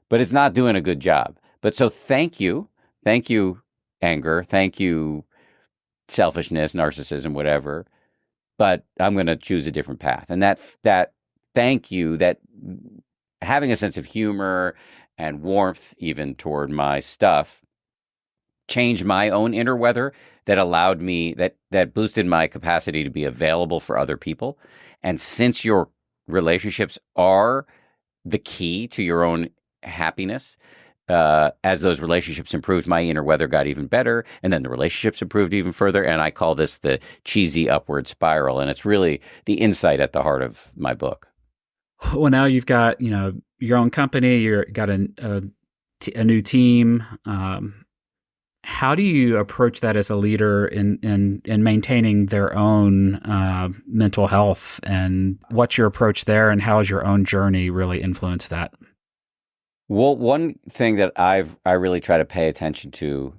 but it's not doing a good job. But so thank you, anger, thank you, selfishness, narcissism, whatever, but I'm going to choose a different path. And that thank you, that having a sense of humor and warmth even toward my stuff changed my own inner weather, that allowed me, that boosted my capacity to be available for other people. And since your relationships are the key to your own happiness, as those relationships improved, my inner weather got even better, and then the relationships improved even further. And I call this the cheesy upward spiral. And it's really the insight at the heart of my book. Well, now you've got, your own company, you've got a new team. How do you approach that as a leader in maintaining their own mental health? And what's your approach there? And how has your own journey really influenced that? Well, one thing that I really try to pay attention to,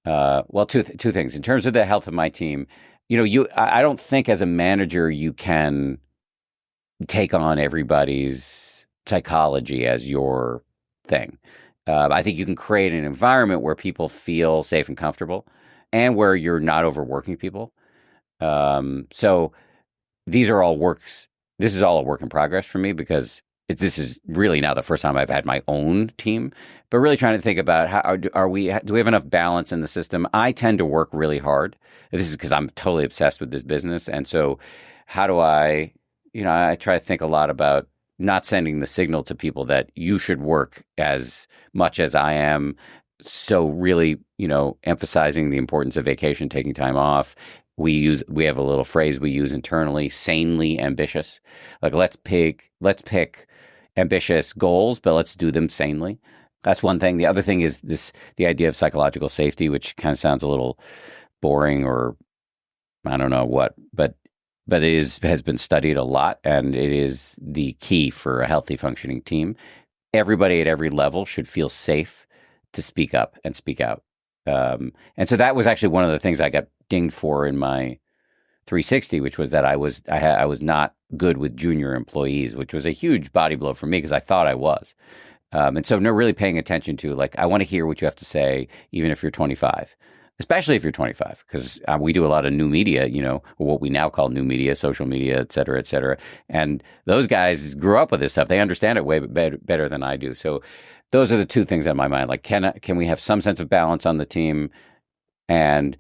two things. In terms of the health of my team, I don't think as a manager you can take on everybody's psychology as your thing. I think you can create an environment where people feel safe and comfortable, and where you're not overworking people. So these are all works. This is all a work in progress for me, because this is really now the first time I've had my own team, but really trying to think about do we have enough balance in the system? I tend to work really hard. This is because I'm totally obsessed with this business. And so how do I try to think a lot about not sending the signal to people that you should work as much as I am. So really, emphasizing the importance of vacation, taking time off. We have a little phrase we use internally, sanely ambitious. Like let's pick ambitious goals, but let's do them sanely. That's one thing. The other thing is the idea of psychological safety, which kind of sounds a little boring, or I don't know what, but it has been studied a lot, and it is the key for a healthy functioning team. Everybody at every level should feel safe to speak up and speak out. And so that was actually one of the things I got dinged for in my 360, which was that I was not good with junior employees, which was a huge body blow for me, because I thought I was. And so no, really paying attention to like, I want to hear what you have to say, even if you're 25, especially if you're 25, because we do a lot of new media, what we now call new media, social media, et cetera, et cetera. And those guys grew up with this stuff. They understand it way better than I do. So those are the two things on my mind. Like, can we have some sense of balance on the team? And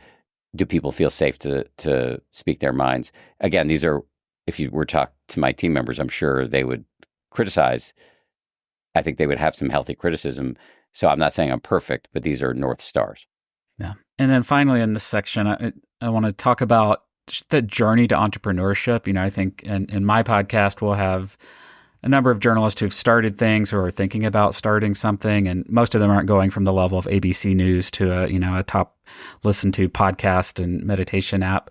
do people feel safe to speak their minds? Again, these are, if you were to talk to my team members, I'm sure they would criticize. I think they would have some healthy criticism. So I'm not saying I'm perfect, but these are North Stars. Yeah. And then finally in this section, I want to talk about just the journey to entrepreneurship. I think in my podcast, we'll have a number of journalists who've started things or are thinking about starting something, and most of them aren't going from the level of ABC News to a top listened to podcast and meditation app.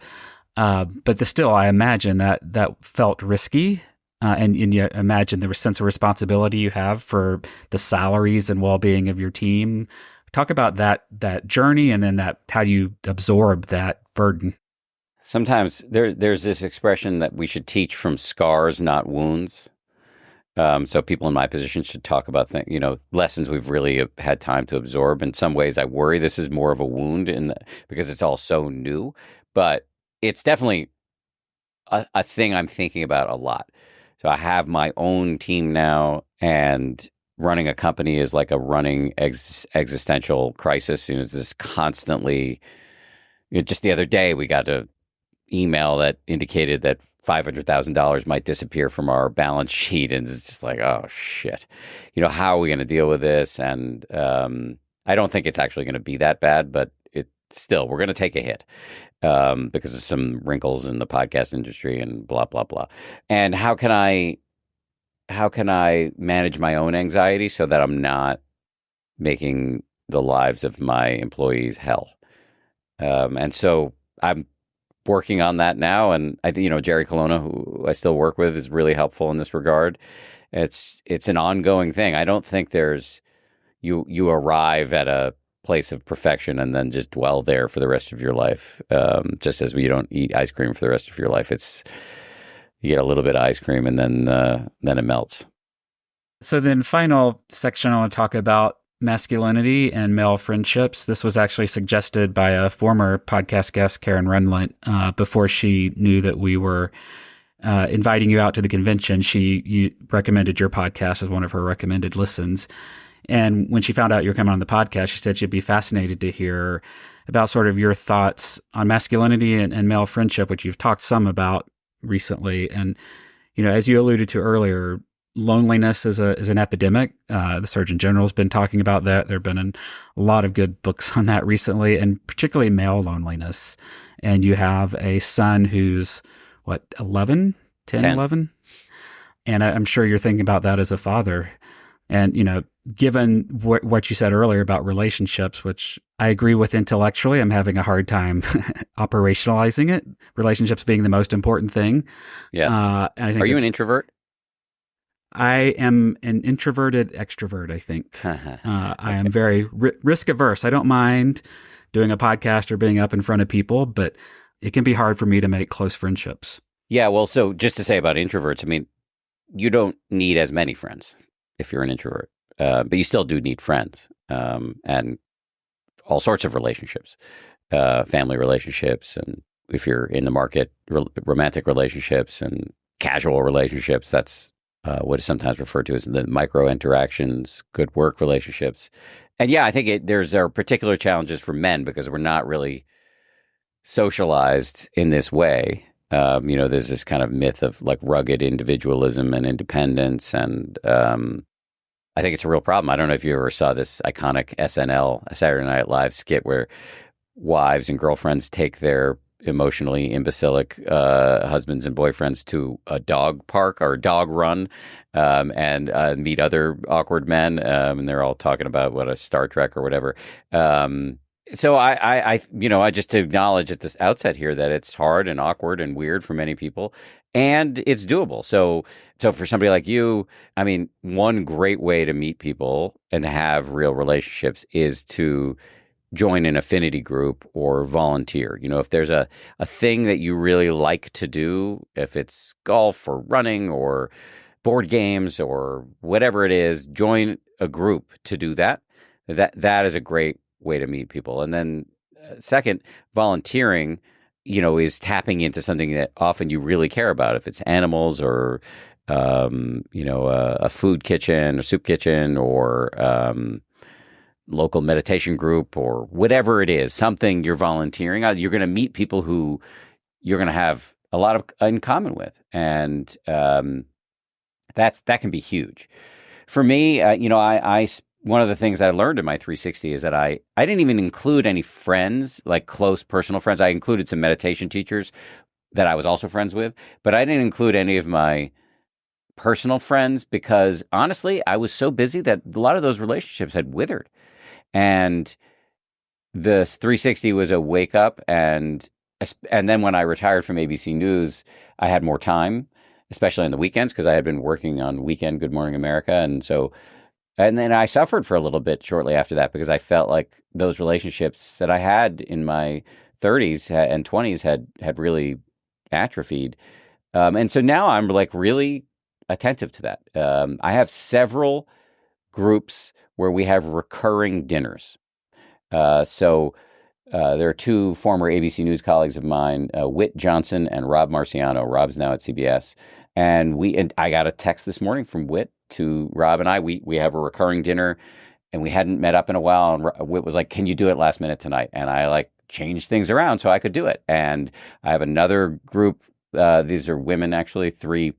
But still, I imagine that felt risky. And you imagine the sense of responsibility you have for the salaries and well-being of your team. Talk about that journey, and then how you absorb that burden. Sometimes there's this expression that we should teach from scars, not wounds. So people in my position should talk about lessons we've really had time to absorb. In some ways, I worry this is more of a wound because it's all so new, but it's definitely a thing I'm thinking about a lot. So I have my own team now, and running a company is like a running existential crisis. It's just constantly. Just the other day, we got an email that indicated that $500,000 might disappear from our balance sheet, and it's just like, oh shit, how are we going to deal with this? And I don't think it's actually going to be that bad, but we're going to take a hit because of some wrinkles in the podcast industry and blah blah blah. And how can I manage my own anxiety so that I'm not making the lives of my employees hell? And so I'm working on that now, and I think Jerry Colonna, who I still work with, is really helpful in this regard. It's an ongoing thing. I don't think there's you arrive at a place of perfection and then just dwell there for the rest of your life. Just as you don't eat ice cream for the rest of your life, you get a little bit of ice cream and then it melts. So then, final section, I want to talk about masculinity and male friendships. This was actually suggested by a former podcast guest, Karen Runlint, before she knew that we were inviting you out to the convention. You recommended your podcast as one of her recommended listens. And when she found out you were coming on the podcast, she said she'd be fascinated to hear about sort of your thoughts on masculinity and male friendship, which you've talked some about recently. And, as you alluded to earlier, loneliness is an epidemic. The Surgeon General has been talking about that. There have been a lot of good books on that recently, and particularly male loneliness. And you have a son who's, 11? 10, 11? And I'm sure you're thinking about that as a father. And, given what you said earlier about relationships, which I agree with intellectually, I'm having a hard time operationalizing it. Relationships being the most important thing. Yeah. And I think Are you an introvert? I am an introverted extrovert, I think. I am very risk averse. I don't mind doing a podcast or being up in front of people, but it can be hard for me to make close friendships. Yeah. Well, so just to say about introverts, I mean, you don't need as many friends if you're an introvert. But you still do need friends and all sorts of relationships, family relationships, and if you're in the market, romantic relationships and casual relationships. That's what is sometimes referred to as the micro interactions, good work relationships. And yeah, I think there are particular challenges for men because we're not really socialized in this way. There's this kind of myth of like rugged individualism and independence, and I think it's a real problem. I don't know if you ever saw this iconic SNL, Saturday Night Live skit where wives and girlfriends take their emotionally imbecilic husbands and boyfriends to a dog park or a dog run and meet other awkward men. And they're all talking about a Star Trek or whatever. So I just to acknowledge at this outset here that it's hard and awkward and weird for many people, and it's doable. So for somebody like you, I mean, one great way to meet people and have real relationships is to join an affinity group or volunteer. If there's a thing that you really like to do, if it's golf or running or board games or whatever it is, join a group to do that, that is a great way to meet people. And then second, volunteering, is tapping into something that often you really care about. If it's animals or, a food kitchen or soup kitchen or local meditation group or whatever it is, something you're volunteering on, you're going to meet people who you're going to have a lot of in common with. And that can be huge. For me, I one of the things I learned in my 360 is that I didn't even include any friends, like close personal friends. I included some meditation teachers that I was also friends with, but I didn't include any of my personal friends because honestly, I was so busy that a lot of those relationships had withered. And the 360 was a wake up, and then when I retired from ABC News, I had more time, especially on the weekends because I had been working on Weekend Good Morning America, and then I suffered for a little bit shortly after that because I felt like those relationships that I had in my 30s and 20s had really atrophied. And so now I'm like really attentive to that. I have several groups where we have recurring dinners. So there are two former ABC News colleagues of mine, Whit Johnson and Rob Marciano. Rob's now at CBS. And I got a text this morning from Whit to Rob and I. We have a recurring dinner, and we hadn't met up in a while. And Whit was like, "Can you do it last minute tonight?" And I like changed things around so I could do it. And I have another group. These are women, actually, 3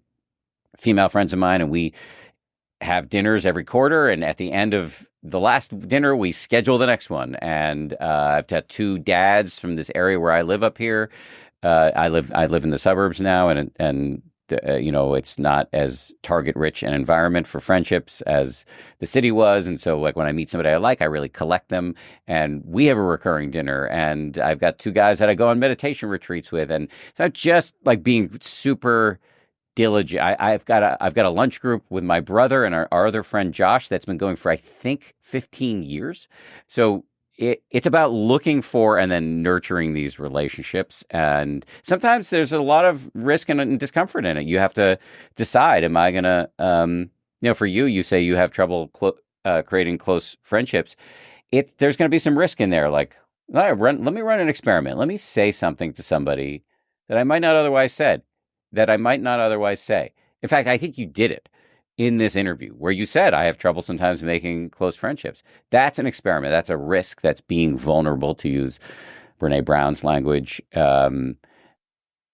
female friends of mine, and we have dinners every quarter. And at the end of the last dinner, we schedule the next one. And I've got 2 dads from this area where I live up here. I live in the suburbs now, and it's not as target rich an environment for friendships as the city was. And so like when I meet somebody I like, I really collect them, and we have a recurring dinner. And I've got 2 guys that I go on meditation retreats with. And so I'm just like being super diligent. I've got a lunch group with my brother and our other friend Josh that's been going for I think 15 years. So it's about looking for and then nurturing these relationships. And sometimes there's a lot of risk and discomfort in it. You have to decide, am I going to, for you say you have trouble creating close friendships. There's going to be some risk in there. Like, let me run an experiment. Let me say something to somebody that I might not otherwise say. In fact, I think you did it in this interview where you said, I have trouble sometimes making close friendships. That's an experiment. That's a risk. That's being vulnerable, to use Brene Brown's language. And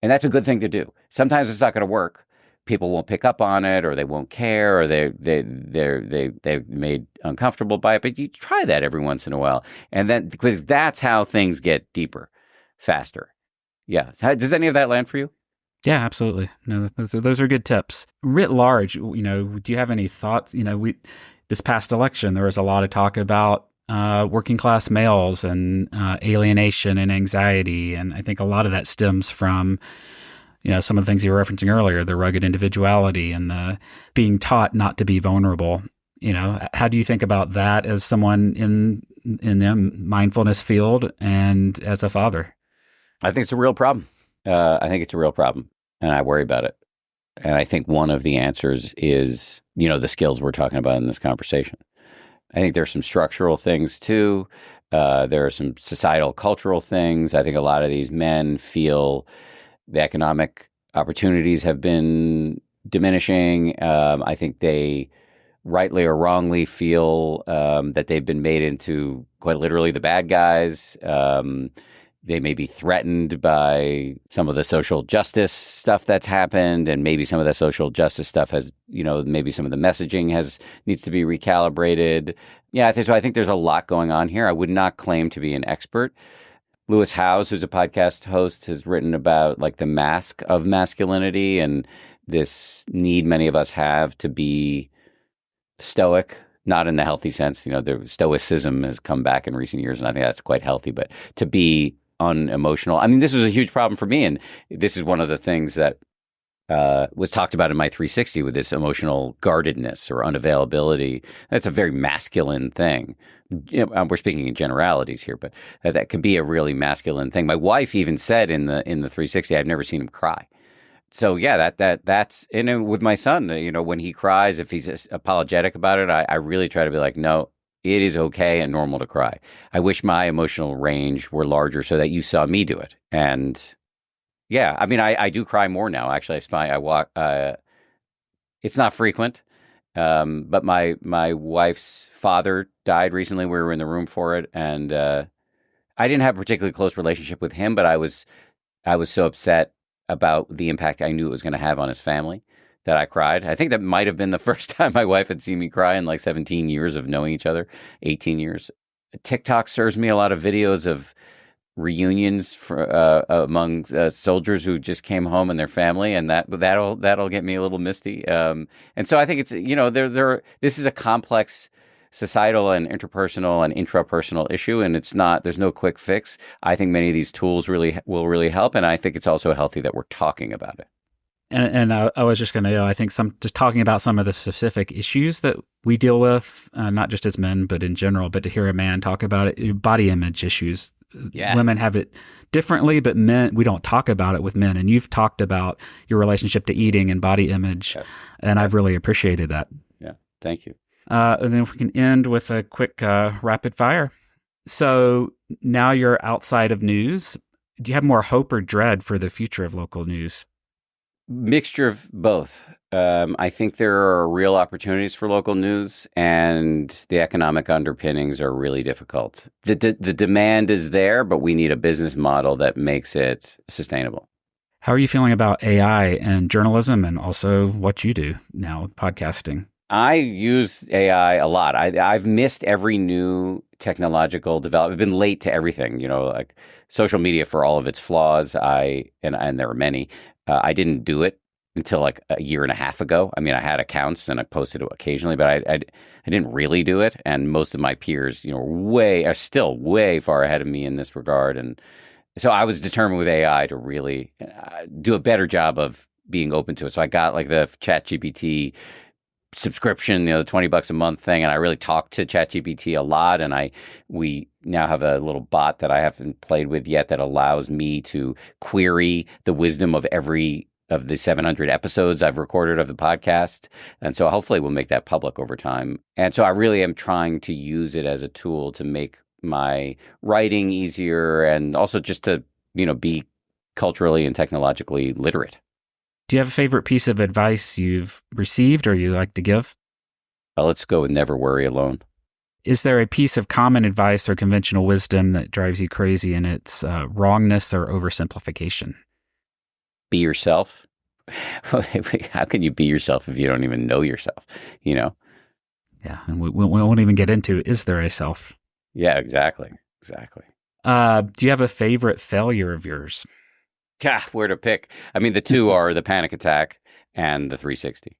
that's a good thing to do. Sometimes it's not going to work. People won't pick up on it, or they won't care, or they're made uncomfortable by it. But you try that every once in a while. And then, because that's how things get deeper, faster. Yeah. Does any of that land for you? Yeah, absolutely. No, those are good tips. Writ large, do you have any thoughts? This past election, there was a lot of talk about working class males and alienation and anxiety. And I think a lot of that stems from, some of the things you were referencing earlier, the rugged individuality and the being taught not to be vulnerable. How do you think about that as someone in the mindfulness field and as a father? I think it's a real problem. And I worry about it. And I think one of the answers is, the skills we're talking about in this conversation. I think there's some structural things too. There are some societal, cultural things. I think a lot of these men feel the economic opportunities have been diminishing. I think they rightly or wrongly feel that they've been made into quite literally the bad guys. They may be threatened by some of the social justice stuff that's happened, and maybe some of the social justice stuff has, maybe some of the messaging needs to be recalibrated. Yeah, so I think there's a lot going on here. I would not claim to be an expert. Lewis Howes, who's a podcast host, has written about like the mask of masculinity and this need many of us have to be stoic. Not in the healthy sense, the stoicism has come back in recent years, and I think that's quite healthy, but to be unemotional. I mean, this was a huge problem for me, and this is one of the things that was talked about in my 360 with this emotional guardedness or unavailability. That's a very masculine thing. We're speaking in generalities here, but that could be a really masculine thing. My wife even said in the 360, I've never seen him cry. So yeah, that's and then with my son, when he cries, if he's apologetic about it, I really try to be like, no, it is okay and normal to cry. I wish my emotional range were larger so that you saw me do it. And yeah, I mean, I do cry more now. Actually, it's fine. I walk. It's not frequent, but my wife's father died recently. We were in the room for it, and I didn't have a particularly close relationship with him, but I was so upset about the impact I knew it was going to have on his family that I cried. I think that might have been the first time my wife had seen me cry in like 17 years of knowing each other, 18 years. TikTok serves me a lot of videos of reunions among soldiers who just came home and their family, and that'll get me a little misty. And so I think it's this is a complex societal and interpersonal and intrapersonal issue, and there's no quick fix. I think many of these tools will really help, and I think it's also healthy that we're talking about it. And I was just going to, I think just talking about some of the specific issues that we deal with, not just as men, but in general, but to hear a man talk about it, body image issues. Yeah. Women have it differently, but men, we don't talk about it with men. And you've talked about your relationship to eating and body image, and I've really appreciated that. Yeah, thank you. And then if we can end with a quick rapid fire. So now you're outside of news. Do you have more hope or dread for the future of local news? Mixture of both. I think there are real opportunities for local news, and the economic underpinnings are really difficult. The demand is there, but we need a business model that makes it sustainable. How are you feeling about AI and journalism, and also what you do now, podcasting? I use AI a lot. I've missed every new technological development. I've been late to everything, like social media for all of its flaws. And there are many. I didn't do it until like a year and a half ago. I mean, I had accounts and I posted it occasionally, but I didn't really do it. And most of my peers, are still way far ahead of me in this regard. And so I was determined with AI to really do a better job of being open to it. So I got like the ChatGPT subscription, the $20 a month thing, and I really talked to ChatGPT a lot. And we now have a little bot that I haven't played with yet that allows me to query the wisdom of every of the 700 episodes I've recorded of the podcast. And so hopefully we'll make that public over time. And so I really am trying to use it as a tool to make my writing easier, and also just to, be culturally and technologically literate. Do you have a favorite piece of advice you've received or you like to give? Let's go with never worry alone. Is there a piece of common advice or conventional wisdom that drives you crazy in its wrongness or oversimplification? Be yourself. How can you be yourself if you don't even know yourself? Yeah, and we won't even get into, is there a self? Yeah, exactly. Do you have a favorite failure of yours? Where to pick? I mean, the two are the panic attack and the 360.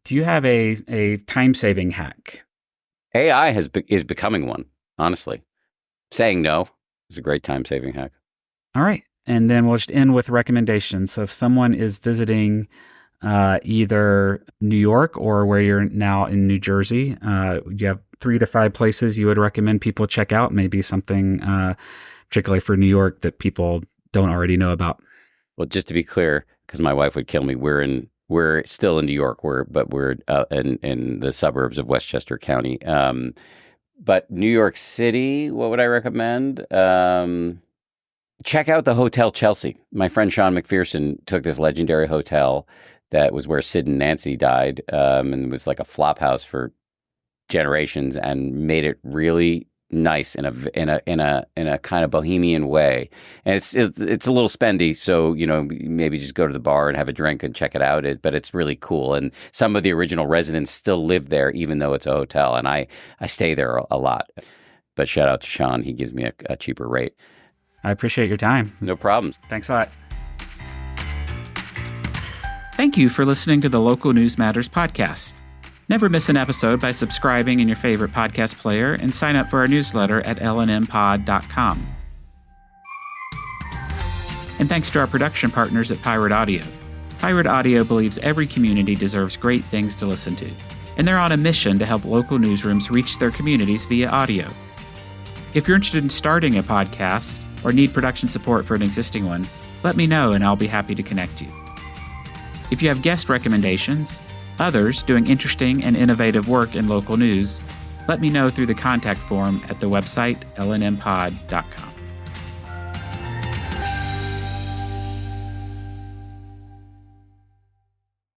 Do you have a time-saving hack? AI is becoming one, honestly. Saying no is a great time-saving hack. All right. And then we'll just end with recommendations. So if someone is visiting either New York or where you're now in New Jersey, you have 3 to 5 places you would recommend people check out, maybe something particularly for New York that people don't already know about. Well, just to be clear, because my wife would kill me, we're still in New York, but we're in the suburbs of Westchester County. But New York City, what would I recommend? Check out the Hotel Chelsea. My friend Sean McPherson took this legendary hotel that was where Sid and Nancy died, and it was like a flop house for generations, and made it really nice in a kind of bohemian way. And it's a little spendy, so maybe just go to the bar and have a drink and check it out. But it's really cool, and some of the original residents still live there, even though it's a hotel. And I stay there a lot. But shout out to Sean; he gives me a cheaper rate. I appreciate your time. No problems. Thanks a lot. Thank you for listening to the Local News Matters podcast. Never miss an episode by subscribing in your favorite podcast player and sign up for our newsletter at lnmpod.com. And thanks to our production partners at Pirate Audio. Pirate Audio believes every community deserves great things to listen to, and they're on a mission to help local newsrooms reach their communities via audio. If you're interested in starting a podcast or need production support for an existing one, let me know and I'll be happy to connect you. If you have guest recommendations, others doing interesting and innovative work in local news, let me know through the contact form at the website lnmpod.com.